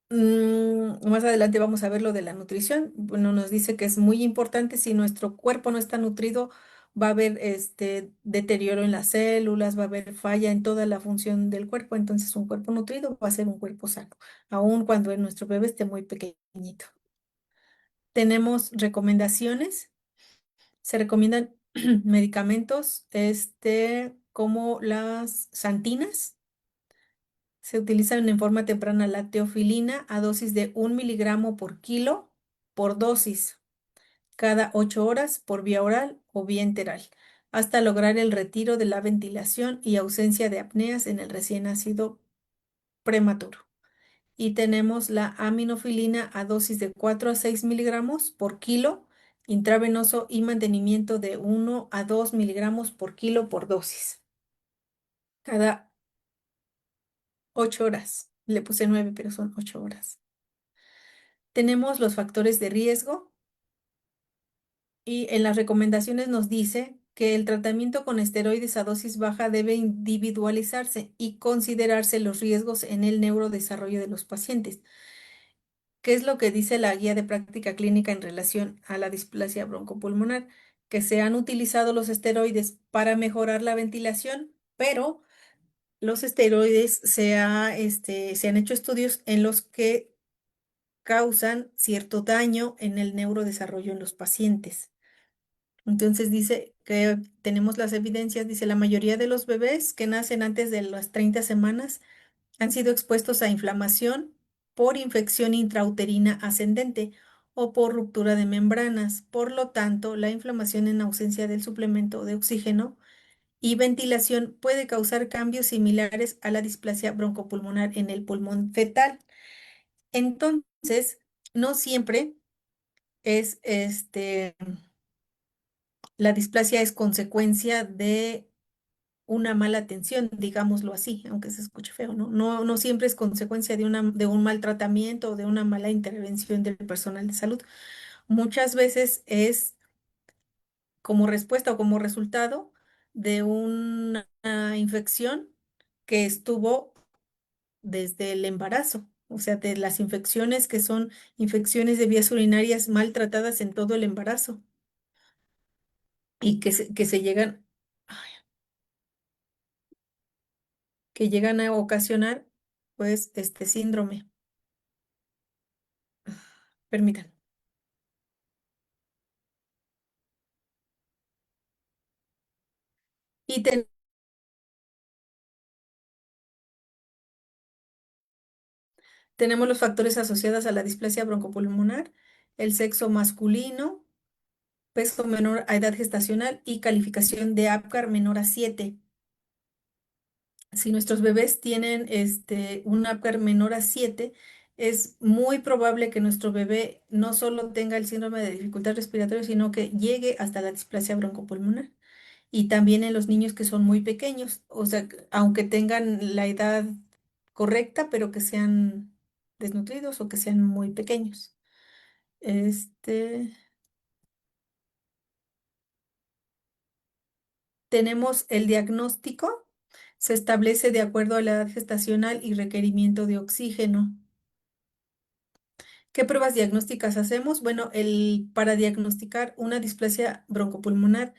Más adelante vamos a ver lo de la nutrición. Bueno, nos dice que es muy importante. Si nuestro cuerpo no está nutrido, va a haber deterioro en las células, va a haber falla en toda la función del cuerpo. Entonces, un cuerpo nutrido va a ser un cuerpo sano, aun cuando nuestro bebé esté muy pequeñito. Tenemos recomendaciones. Se recomiendan medicamentos, como las santinas. Se utilizan en forma temprana la teofilina a dosis de 1 miligramo por kilo por dosis. cada 8 horas por vía oral o vía enteral, hasta lograr el retiro de la ventilación y ausencia de apneas en el recién nacido prematuro. Y tenemos la aminofilina a dosis de 4 a 6 miligramos por kilo intravenoso y mantenimiento de 1 a 2 miligramos por kilo por dosis, cada 8 horas. Le puse 9, pero son 8 horas. Tenemos los factores de riesgo y en las recomendaciones nos dice que el tratamiento con esteroides a dosis baja debe individualizarse y considerarse los riesgos en el neurodesarrollo de los pacientes. ¿Qué es lo que dice la guía de práctica clínica en relación a la displasia broncopulmonar? Que se han utilizado los esteroides para mejorar la ventilación, pero los esteroides se han hecho estudios en los que causan cierto daño en el neurodesarrollo en los pacientes. Entonces dice que tenemos las evidencias, dice la mayoría de los bebés que nacen antes de las 30 semanas han sido expuestos a inflamación por infección intrauterina ascendente o por ruptura de membranas. Por lo tanto, la inflamación en ausencia del suplemento de oxígeno y ventilación puede causar cambios similares a la displasia broncopulmonar en el pulmón fetal. Entonces, no siempre es la displasia es consecuencia de una mala atención, digámoslo así, aunque se escuche feo, ¿no? No siempre es consecuencia de un mal tratamiento o de una mala intervención del personal de salud. Muchas veces es como respuesta o como resultado de una infección que estuvo desde el embarazo, o sea, de las infecciones que son infecciones de vías urinarias mal tratadas en todo el embarazo y que se llegan a ocasionar, pues, este síndrome. Permítanme. Y tenemos los factores asociados a la displasia broncopulmonar, el sexo masculino, peso menor a edad gestacional y calificación de APGAR menor a 7. Si nuestros bebés tienen un APGAR menor a 7, es muy probable que nuestro bebé no solo tenga el síndrome de dificultad respiratoria, sino que llegue hasta la displasia broncopulmonar. Y también en los niños que son muy pequeños, o sea, aunque tengan la edad correcta, pero que sean desnutridos o que sean muy pequeños. Este, tenemos el diagnóstico, se establece de acuerdo a la edad gestacional y requerimiento de oxígeno. ¿Qué pruebas diagnósticas hacemos? Bueno, para diagnosticar una displasia broncopulmonar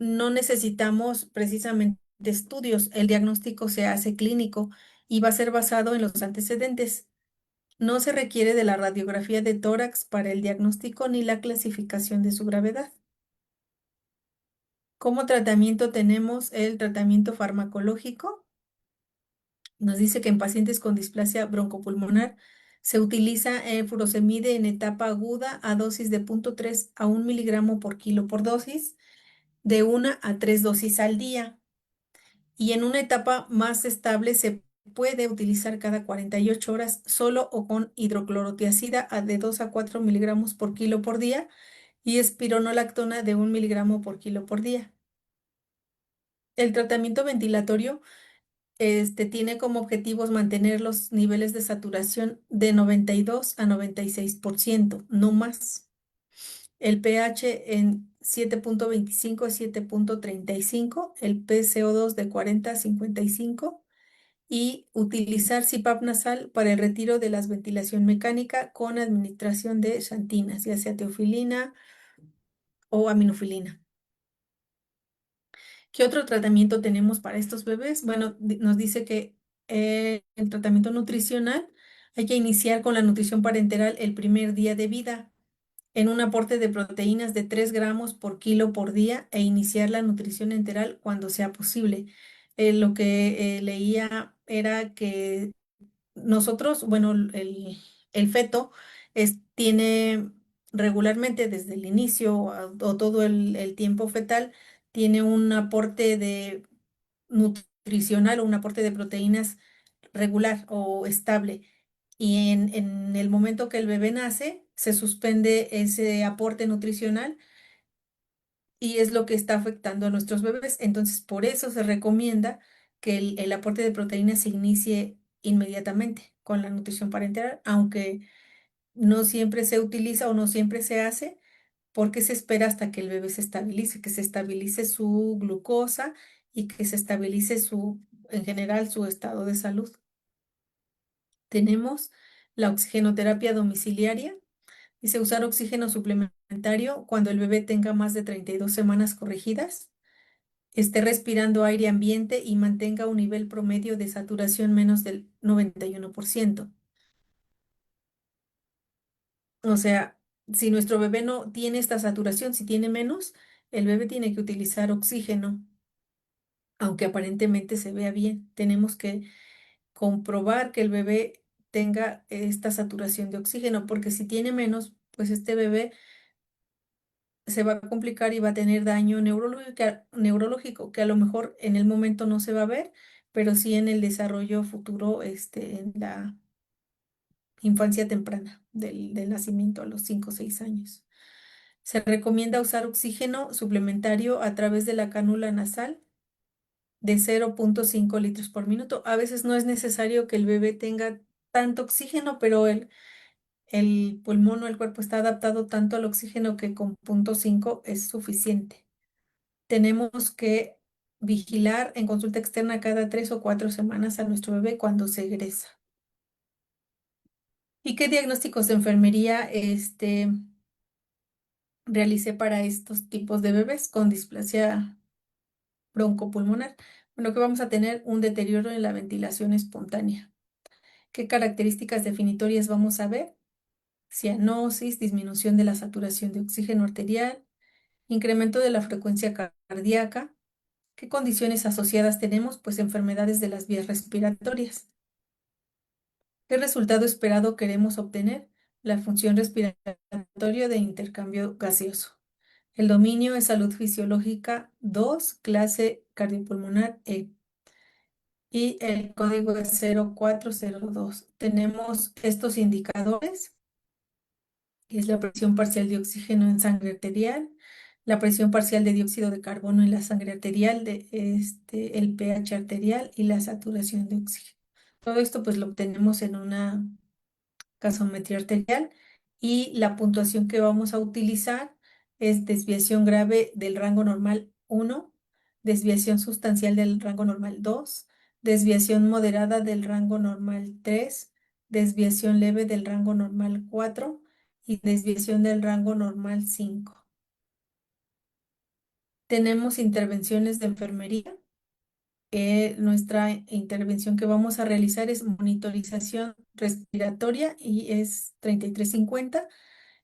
no necesitamos precisamente estudios, el diagnóstico se hace clínico y va a ser basado en los antecedentes. No se requiere de la radiografía de tórax para el diagnóstico ni la clasificación de su gravedad. Como tratamiento tenemos el tratamiento farmacológico. Nos dice que en pacientes con displasia broncopulmonar se utiliza furosemide en etapa aguda a dosis de 0,3 a 1 miligramo por kilo por dosis, de 1 a 3 dosis al día. Y en una etapa más estable se puede utilizar cada 48 horas solo o con hidroclorotiazida de 2 a 4 miligramos por kilo por día y espironolactona de 1 miligramo por kilo por día. El tratamiento ventilatorio tiene como objetivos mantener los niveles de saturación de 92 a 96%, no más. El pH en 7,25 a 7,35, el PCO2 de 40 a 55 y utilizar CPAP nasal para el retiro de la ventilación mecánica con administración de xantinas, ya sea teofilina o aminofilina. ¿Qué otro tratamiento tenemos para estos bebés? Bueno, nos dice que el tratamiento nutricional hay que iniciar con la nutrición parenteral el primer día de vida en un aporte de proteínas de 3 gramos por kilo por día e iniciar la nutrición enteral cuando sea posible. Lo que leía era que nosotros, bueno, el feto tiene regularmente desde el inicio o todo el tiempo fetal tiene un aporte de nutricional o un aporte de proteínas regular o estable. Y en el momento que el bebé nace, se suspende ese aporte nutricional y es lo que está afectando a nuestros bebés. Entonces, por eso se recomienda que el aporte de proteínas se inicie inmediatamente con la nutrición parenteral, aunque no siempre se utiliza o no siempre se hace, porque se espera hasta que el bebé se estabilice, que se estabilice su glucosa y que se estabilice en general, su estado de salud. Tenemos la oxigenoterapia domiciliaria. Dice usar oxígeno suplementario cuando el bebé tenga más de 32 semanas corregidas, esté respirando aire ambiente y mantenga un nivel promedio de saturación menos del 91%. O sea, si nuestro bebé no tiene esta saturación, si tiene menos, el bebé tiene que utilizar oxígeno, aunque aparentemente se vea bien. Tenemos que comprobar que el bebé tenga esta saturación de oxígeno, porque si tiene menos, pues este bebé se va a complicar y va a tener daño neurológico, que a lo mejor en el momento no se va a ver, pero sí en el desarrollo futuro, en la infancia temprana del nacimiento a los 5 o 6 años. Se recomienda usar oxígeno suplementario a través de la cánula nasal de 0,5 litros por minuto. A veces no es necesario que el bebé tenga tanto oxígeno, pero el pulmón o el cuerpo está adaptado tanto al oxígeno que con 0,5 es suficiente. Tenemos que vigilar en consulta externa cada 3 o 4 semanas a nuestro bebé cuando se egresa. ¿Y qué diagnósticos de enfermería realicé para estos tipos de bebés con displasia broncopulmonar? Bueno, que vamos a tener un deterioro en la ventilación espontánea. ¿Qué características definitorias vamos a ver? Cianosis, disminución de la saturación de oxígeno arterial, incremento de la frecuencia cardíaca. ¿Qué condiciones asociadas tenemos? Pues enfermedades de las vías respiratorias. ¿Qué resultado esperado queremos obtener? La función respiratoria de intercambio gaseoso. El dominio es salud fisiológica 2, clase cardiopulmonar E. Y el código es 0402. Tenemos estos indicadores, que es la presión parcial de oxígeno en sangre arterial, la presión parcial de dióxido de carbono en la sangre arterial, el pH arterial y la saturación de oxígeno. Todo esto pues lo obtenemos en una gasometría arterial y la puntuación que vamos a utilizar es desviación grave del rango normal 1, desviación sustancial del rango normal 2, desviación moderada del rango normal 3, desviación leve del rango normal 4 y desviación del rango normal 5. Tenemos intervenciones de enfermería. Nuestra intervención que vamos a realizar es monitorización respiratoria y es 3350.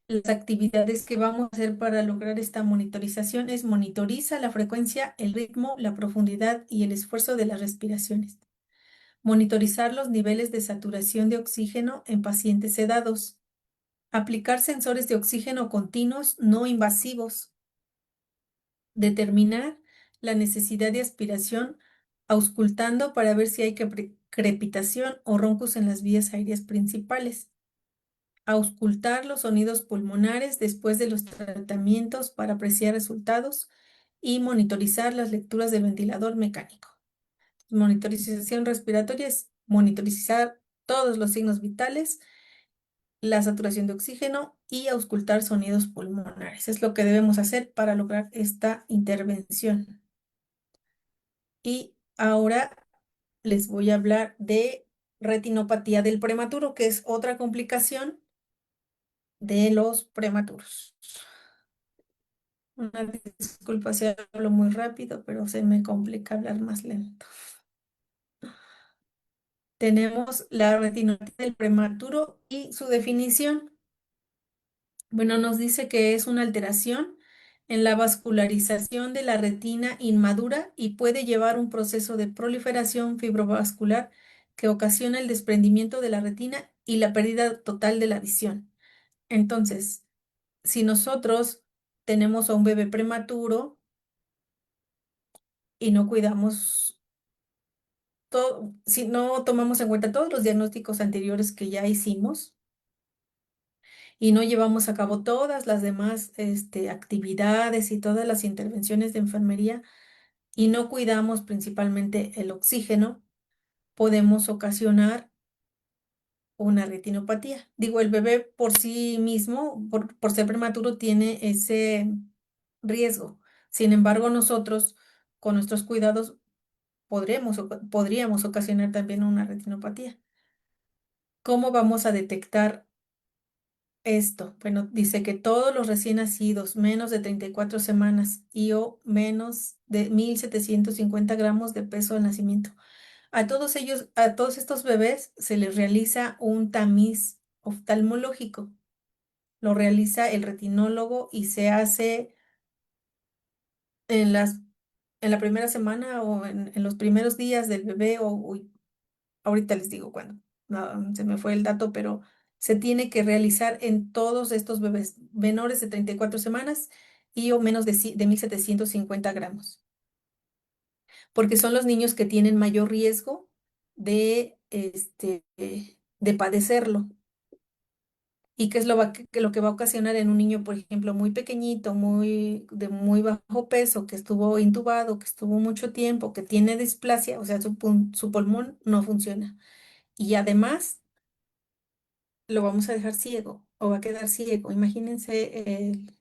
Las actividades que vamos a hacer para lograr esta monitorización es monitoriza la frecuencia, el ritmo, la profundidad y el esfuerzo de las respiraciones. Monitorizar los niveles de saturación de oxígeno en pacientes sedados. Aplicar sensores de oxígeno continuos no invasivos. Determinar la necesidad de aspiración auscultando para ver si hay crepitación o roncos en las vías aéreas principales. Auscultar los sonidos pulmonares después de los tratamientos para apreciar resultados y monitorizar las lecturas del ventilador mecánico. Monitorización respiratoria es monitorizar todos los signos vitales, la saturación de oxígeno y auscultar sonidos pulmonares. Es lo que debemos hacer para lograr esta intervención. Y ahora les voy a hablar de retinopatía del prematuro, que es otra complicación de los prematuros. Una disculpa si hablo muy rápido, pero se me complica hablar más lento. Tenemos la retinopatía del prematuro y su definición. Bueno, nos dice que es una alteración en la vascularización de la retina inmadura y puede llevar un proceso de proliferación fibrovascular que ocasiona el desprendimiento de la retina y la pérdida total de la visión. Entonces, si nosotros tenemos a un bebé prematuro y no cuidamos todo, si no tomamos en cuenta todos los diagnósticos anteriores que ya hicimos y no llevamos a cabo todas las demás actividades y todas las intervenciones de enfermería y no cuidamos principalmente el oxígeno, podemos ocasionar una retinopatía. Digo, el bebé por sí mismo, por ser prematuro, tiene ese riesgo. Sin embargo, nosotros, con nuestros cuidados, podríamos ocasionar también una retinopatía. ¿Cómo vamos a detectar esto? Bueno, dice que todos los recién nacidos menos de 34 semanas y o menos de 1.750 gramos de peso de nacimiento. A todos ellos, a todos estos bebés se les realiza un tamiz oftalmológico. Lo realiza el retinólogo y se hace en en la primera semana o en los primeros días del bebé ahorita les digo cuándo. No, se me fue el dato, pero se tiene que realizar en todos estos bebés menores de 34 semanas y o menos de 1.750 gramos, porque son los niños que tienen mayor riesgo de padecerlo. ¿Y qué es lo que va a ocasionar en un niño, por ejemplo, muy pequeñito, de muy bajo peso, que estuvo intubado, que estuvo mucho tiempo, que tiene displasia, o sea, su pulmón no funciona? Y además lo vamos a dejar ciego o va a quedar ciego. Imagínense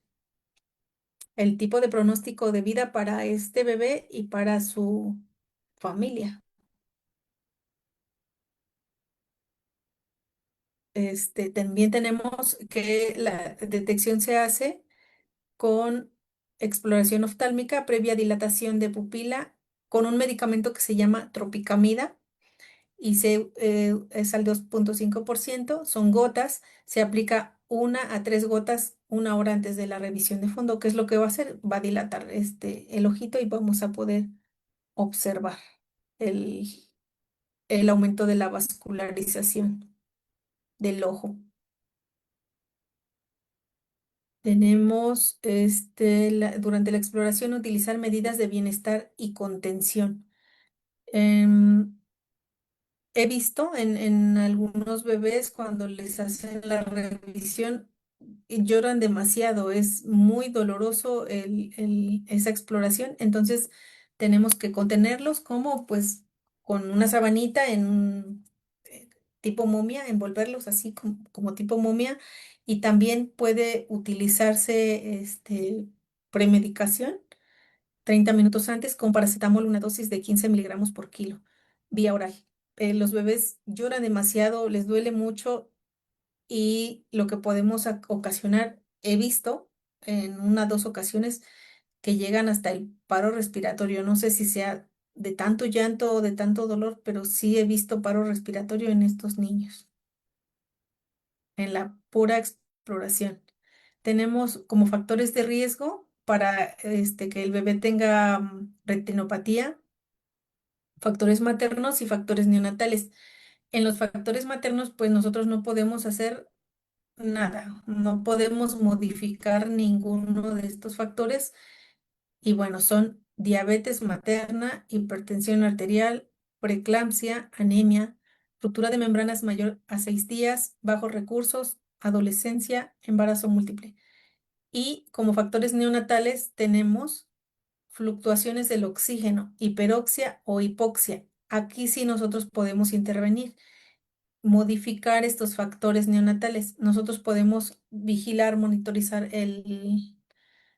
el tipo de pronóstico de vida para este bebé y para su familia. También tenemos que la detección se hace con exploración oftálmica previa dilatación de pupila con un medicamento que se llama tropicamida y es al 2,5%, son gotas, se aplica 1 a 3 gotas 1 hora antes de la revisión de fondo. ¿Qué es lo que va a hacer? Va a dilatar el ojito y vamos a poder observar el, el aumento de la vascularización del ojo. Tenemos durante la exploración utilizar medidas de bienestar y contención. Em, He visto en algunos bebés cuando les hacen la revisión y lloran demasiado, es muy doloroso esa exploración, entonces tenemos que contenerlos como pues con una sabanita eh, tipo momia, envolverlos así como tipo momia y también puede utilizarse premedicación 30 minutos antes con paracetamol, una dosis de 15 miligramos por kilo, vía oral. Los bebés lloran demasiado, les duele mucho y lo que podemos ocasionar, he visto en 1 o 2 ocasiones que llegan hasta el paro respiratorio. No sé si sea de tanto llanto o de tanto dolor, pero sí he visto paro respiratorio en estos niños, en la pura exploración. Tenemos como factores de riesgo para que el bebé tenga retinopatía, factores maternos y factores neonatales. En los factores maternos, pues nosotros no podemos hacer nada, no podemos modificar ninguno de estos factores y bueno, son diabetes materna, hipertensión arterial, preeclampsia, anemia, ruptura de membranas mayor a 6 días, bajos recursos, adolescencia, embarazo múltiple. Y como factores neonatales tenemos fluctuaciones del oxígeno, hiperoxia o hipoxia. Aquí sí nosotros podemos intervenir, modificar estos factores neonatales. Nosotros podemos vigilar, monitorizar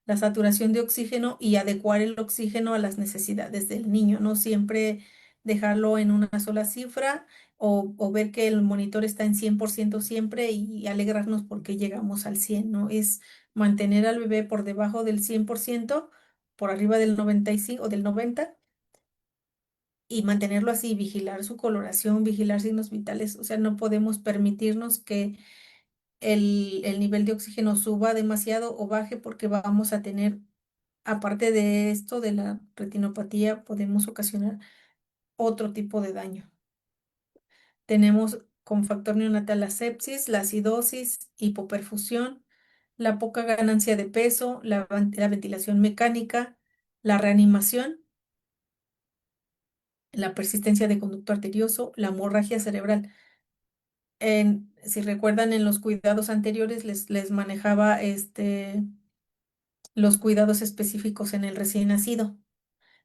la saturación de oxígeno y adecuar el oxígeno a las necesidades del niño, no siempre dejarlo en una sola cifra o ver que el monitor está en 100% siempre y alegrarnos porque llegamos al 100, ¿no? Es mantener al bebé por debajo del 100%, por arriba del 95 o del 90 y mantenerlo así, vigilar su coloración, vigilar signos vitales. O sea, no podemos permitirnos que el nivel de oxígeno suba demasiado o baje porque vamos a tener, aparte de esto, de la retinopatía, podemos ocasionar otro tipo de daño. Tenemos como factor neonatal la sepsis, la acidosis, hipoperfusión, la poca ganancia de peso, la ventilación mecánica, la reanimación, la persistencia de conducto arterioso, la hemorragia cerebral. Si recuerdan, en los cuidados anteriores les manejaba los cuidados específicos en el recién nacido.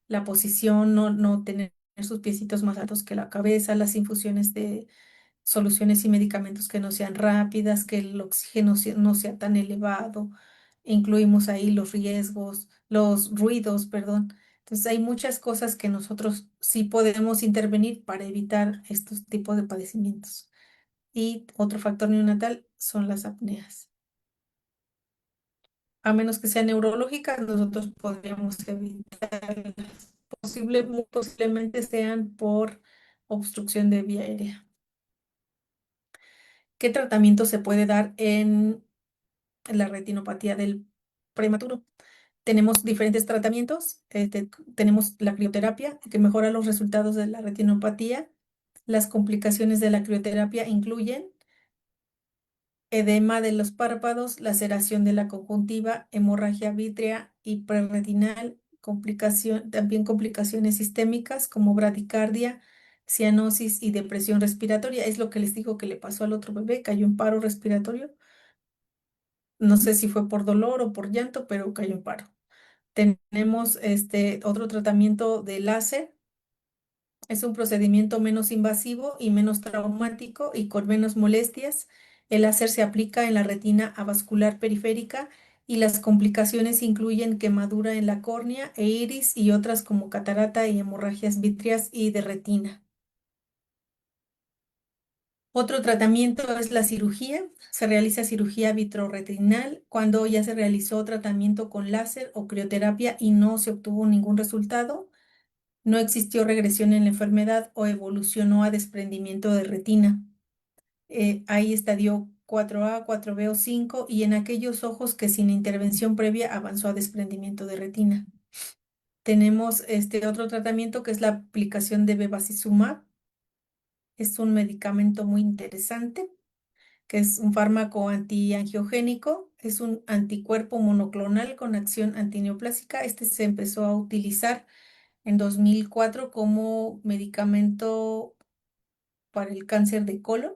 La posición, no tener sus piecitos más altos que la cabeza, las infusiones de soluciones y medicamentos que no sean rápidas, que el oxígeno no sea tan elevado. Incluimos ahí los riesgos, los ruidos, perdón. Entonces hay muchas cosas que nosotros sí podemos intervenir para evitar estos tipos de padecimientos. Y otro factor neonatal son las apneas. A menos que sean neurológicas, nosotros podríamos evitarlas. Muy posiblemente sean por obstrucción de vía aérea. ¿Qué tratamiento se puede dar en la retinopatía del prematuro? Tenemos diferentes tratamientos. Tenemos la crioterapia, que mejora los resultados de la retinopatía. Las complicaciones de la crioterapia incluyen edema de los párpados, laceración de la conjuntiva, hemorragia vítrea y prerretinal, también complicaciones sistémicas como bradicardia, cianosis y depresión respiratoria. Es lo que les digo que le pasó al otro bebé, cayó en paro respiratorio. No sé si fue por dolor o por llanto, pero cayó en paro. Tenemos otro tratamiento de láser. Es un procedimiento menos invasivo y menos traumático y con menos molestias. El láser se aplica en la retina avascular periférica y las complicaciones incluyen quemadura en la córnea e iris y otras como catarata y hemorragias vítreas y de retina. Otro tratamiento es la cirugía. Se realiza cirugía vitrorretinal cuando ya se realizó tratamiento con láser o crioterapia y no se obtuvo ningún resultado. No existió regresión en la enfermedad o evolucionó a desprendimiento de retina. Hay estadio 4A, 4B o 5 y en aquellos ojos que sin intervención previa avanzó a desprendimiento de retina. Tenemos este otro tratamiento que es la aplicación de bevacizumab. Es un medicamento muy interesante, que es un fármaco antiangiogénico, es un anticuerpo monoclonal con acción antineoplásica. Este se empezó a utilizar en 2004 como medicamento para el cáncer de colon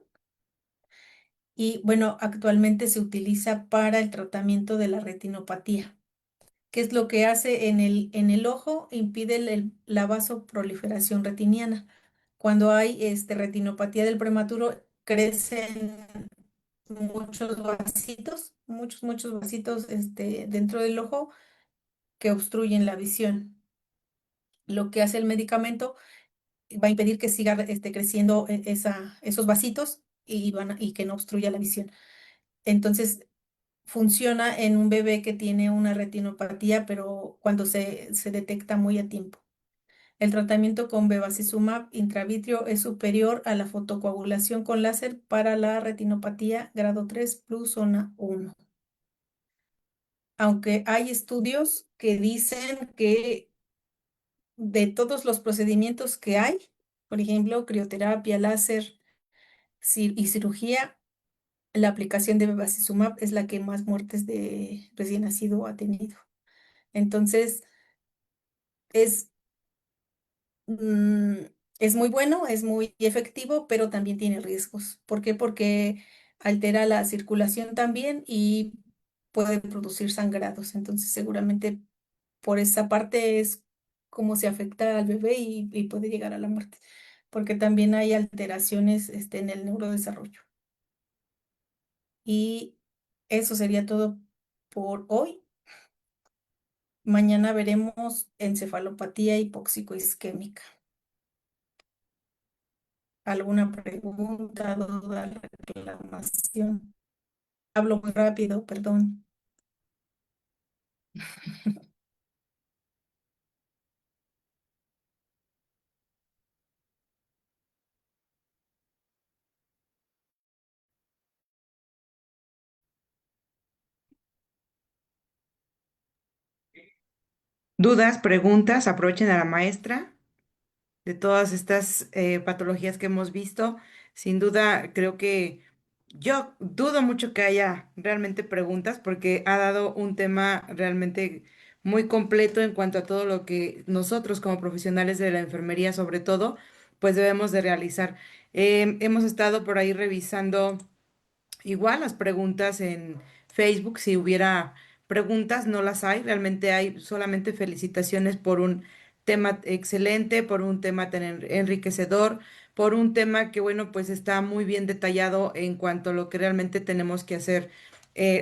y bueno, actualmente se utiliza para el tratamiento de la retinopatía. ¿Qué es lo que hace en el ojo? Impide la vasoproliferación retiniana. Cuando hay retinopatía del prematuro, crecen muchos vasitos, muchos vasitos dentro del ojo que obstruyen la visión. Lo que hace el medicamento va a impedir que siga creciendo esos vasitos y que no obstruya la visión. Entonces, funciona en un bebé que tiene una retinopatía, pero cuando se detecta muy a tiempo. El tratamiento con bevacizumab intravitreal es superior a la fotocoagulación con láser para la retinopatía grado 3 plus zona 1. Aunque hay estudios que dicen que de todos los procedimientos que hay, por ejemplo, crioterapia, láser y cirugía, la aplicación de bevacizumab es la que más muertes de recién nacido ha tenido. Entonces, es, mm, es muy bueno, es muy efectivo, pero también tiene riesgos. ¿Por qué? Porque altera la circulación también y puede producir sangrados. Entonces, seguramente por esa parte es cómo se afecta al bebé y puede llegar a la muerte, porque también hay alteraciones en el neurodesarrollo. Y eso sería todo por hoy. Mañana veremos encefalopatía hipóxico-isquémica. ¿Alguna pregunta, duda, reclamación? Hablo muy rápido, perdón. Dudas, preguntas, aprovechen a la maestra de todas estas patologías que hemos visto. Sin duda, creo que Yo dudo mucho que haya realmente preguntas porque ha dado un tema realmente muy completo en cuanto a todo lo que nosotros como profesionales de la enfermería sobre todo, pues debemos de realizar. Hemos estado por ahí revisando igual las preguntas en Facebook, si hubiera preguntas, no las hay, realmente hay solamente felicitaciones por un tema excelente, por un tema tan enriquecedor, por un tema que, bueno, pues está muy bien detallado en cuanto a lo que realmente tenemos que hacer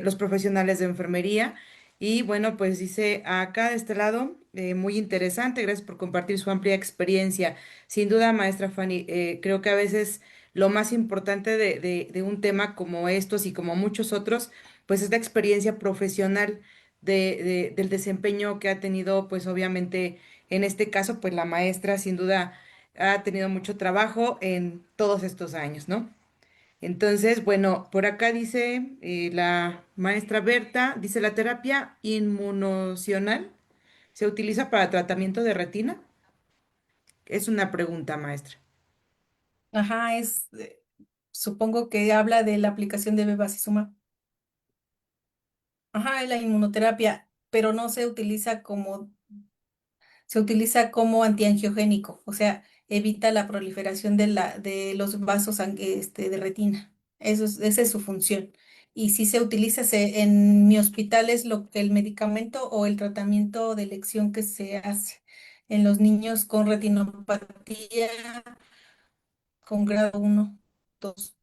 los profesionales de enfermería. Y bueno, pues dice acá de este lado, muy interesante, gracias por compartir su amplia experiencia. Sin duda, maestra Fanny, creo que a veces lo más importante de un tema como estos y como muchos otros, pues es la experiencia profesional del desempeño que ha tenido, pues obviamente en este caso, pues la maestra sin duda ha tenido mucho trabajo en todos estos años, ¿no? Entonces, bueno, por acá dice la maestra Berta, dice la terapia inmunocional se utiliza para tratamiento de retina. Es una pregunta, maestra. Ajá, supongo que habla de la aplicación de bevacizumab. Ajá, es la inmunoterapia, pero no se utiliza como antiangiogénico, o sea, evita la proliferación de los vasos de retina. Esa es su función. Y si se utiliza, en mi hospital es el medicamento o el tratamiento de elección que se hace en los niños con retinopatía con grado uno, 2.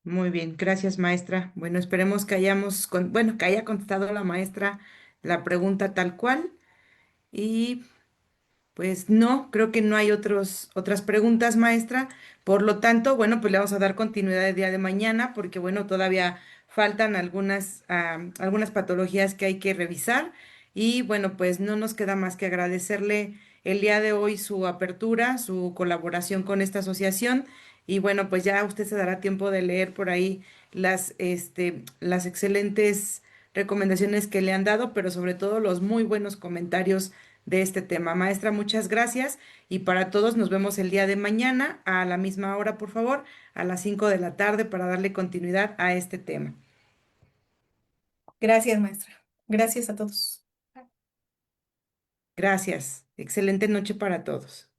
Muy bien, gracias maestra. Bueno, esperemos que bueno, que haya contestado la maestra la pregunta tal cual. Y pues no, creo que no hay otras preguntas, maestra. Por lo tanto, bueno, pues le vamos a dar continuidad el día de mañana, porque bueno, todavía faltan algunas patologías que hay que revisar. Y bueno, pues no nos queda más que agradecerle el día de hoy su apertura, su colaboración con esta asociación. Y bueno, pues ya usted se dará tiempo de leer por ahí las excelentes recomendaciones que le han dado, pero sobre todo los muy buenos comentarios de este tema. Maestra, muchas gracias y para todos nos vemos el día de mañana a la misma hora, por favor, a las 5 de la tarde para darle continuidad a este tema. Gracias, maestra. Gracias a todos. Gracias. Excelente noche para todos.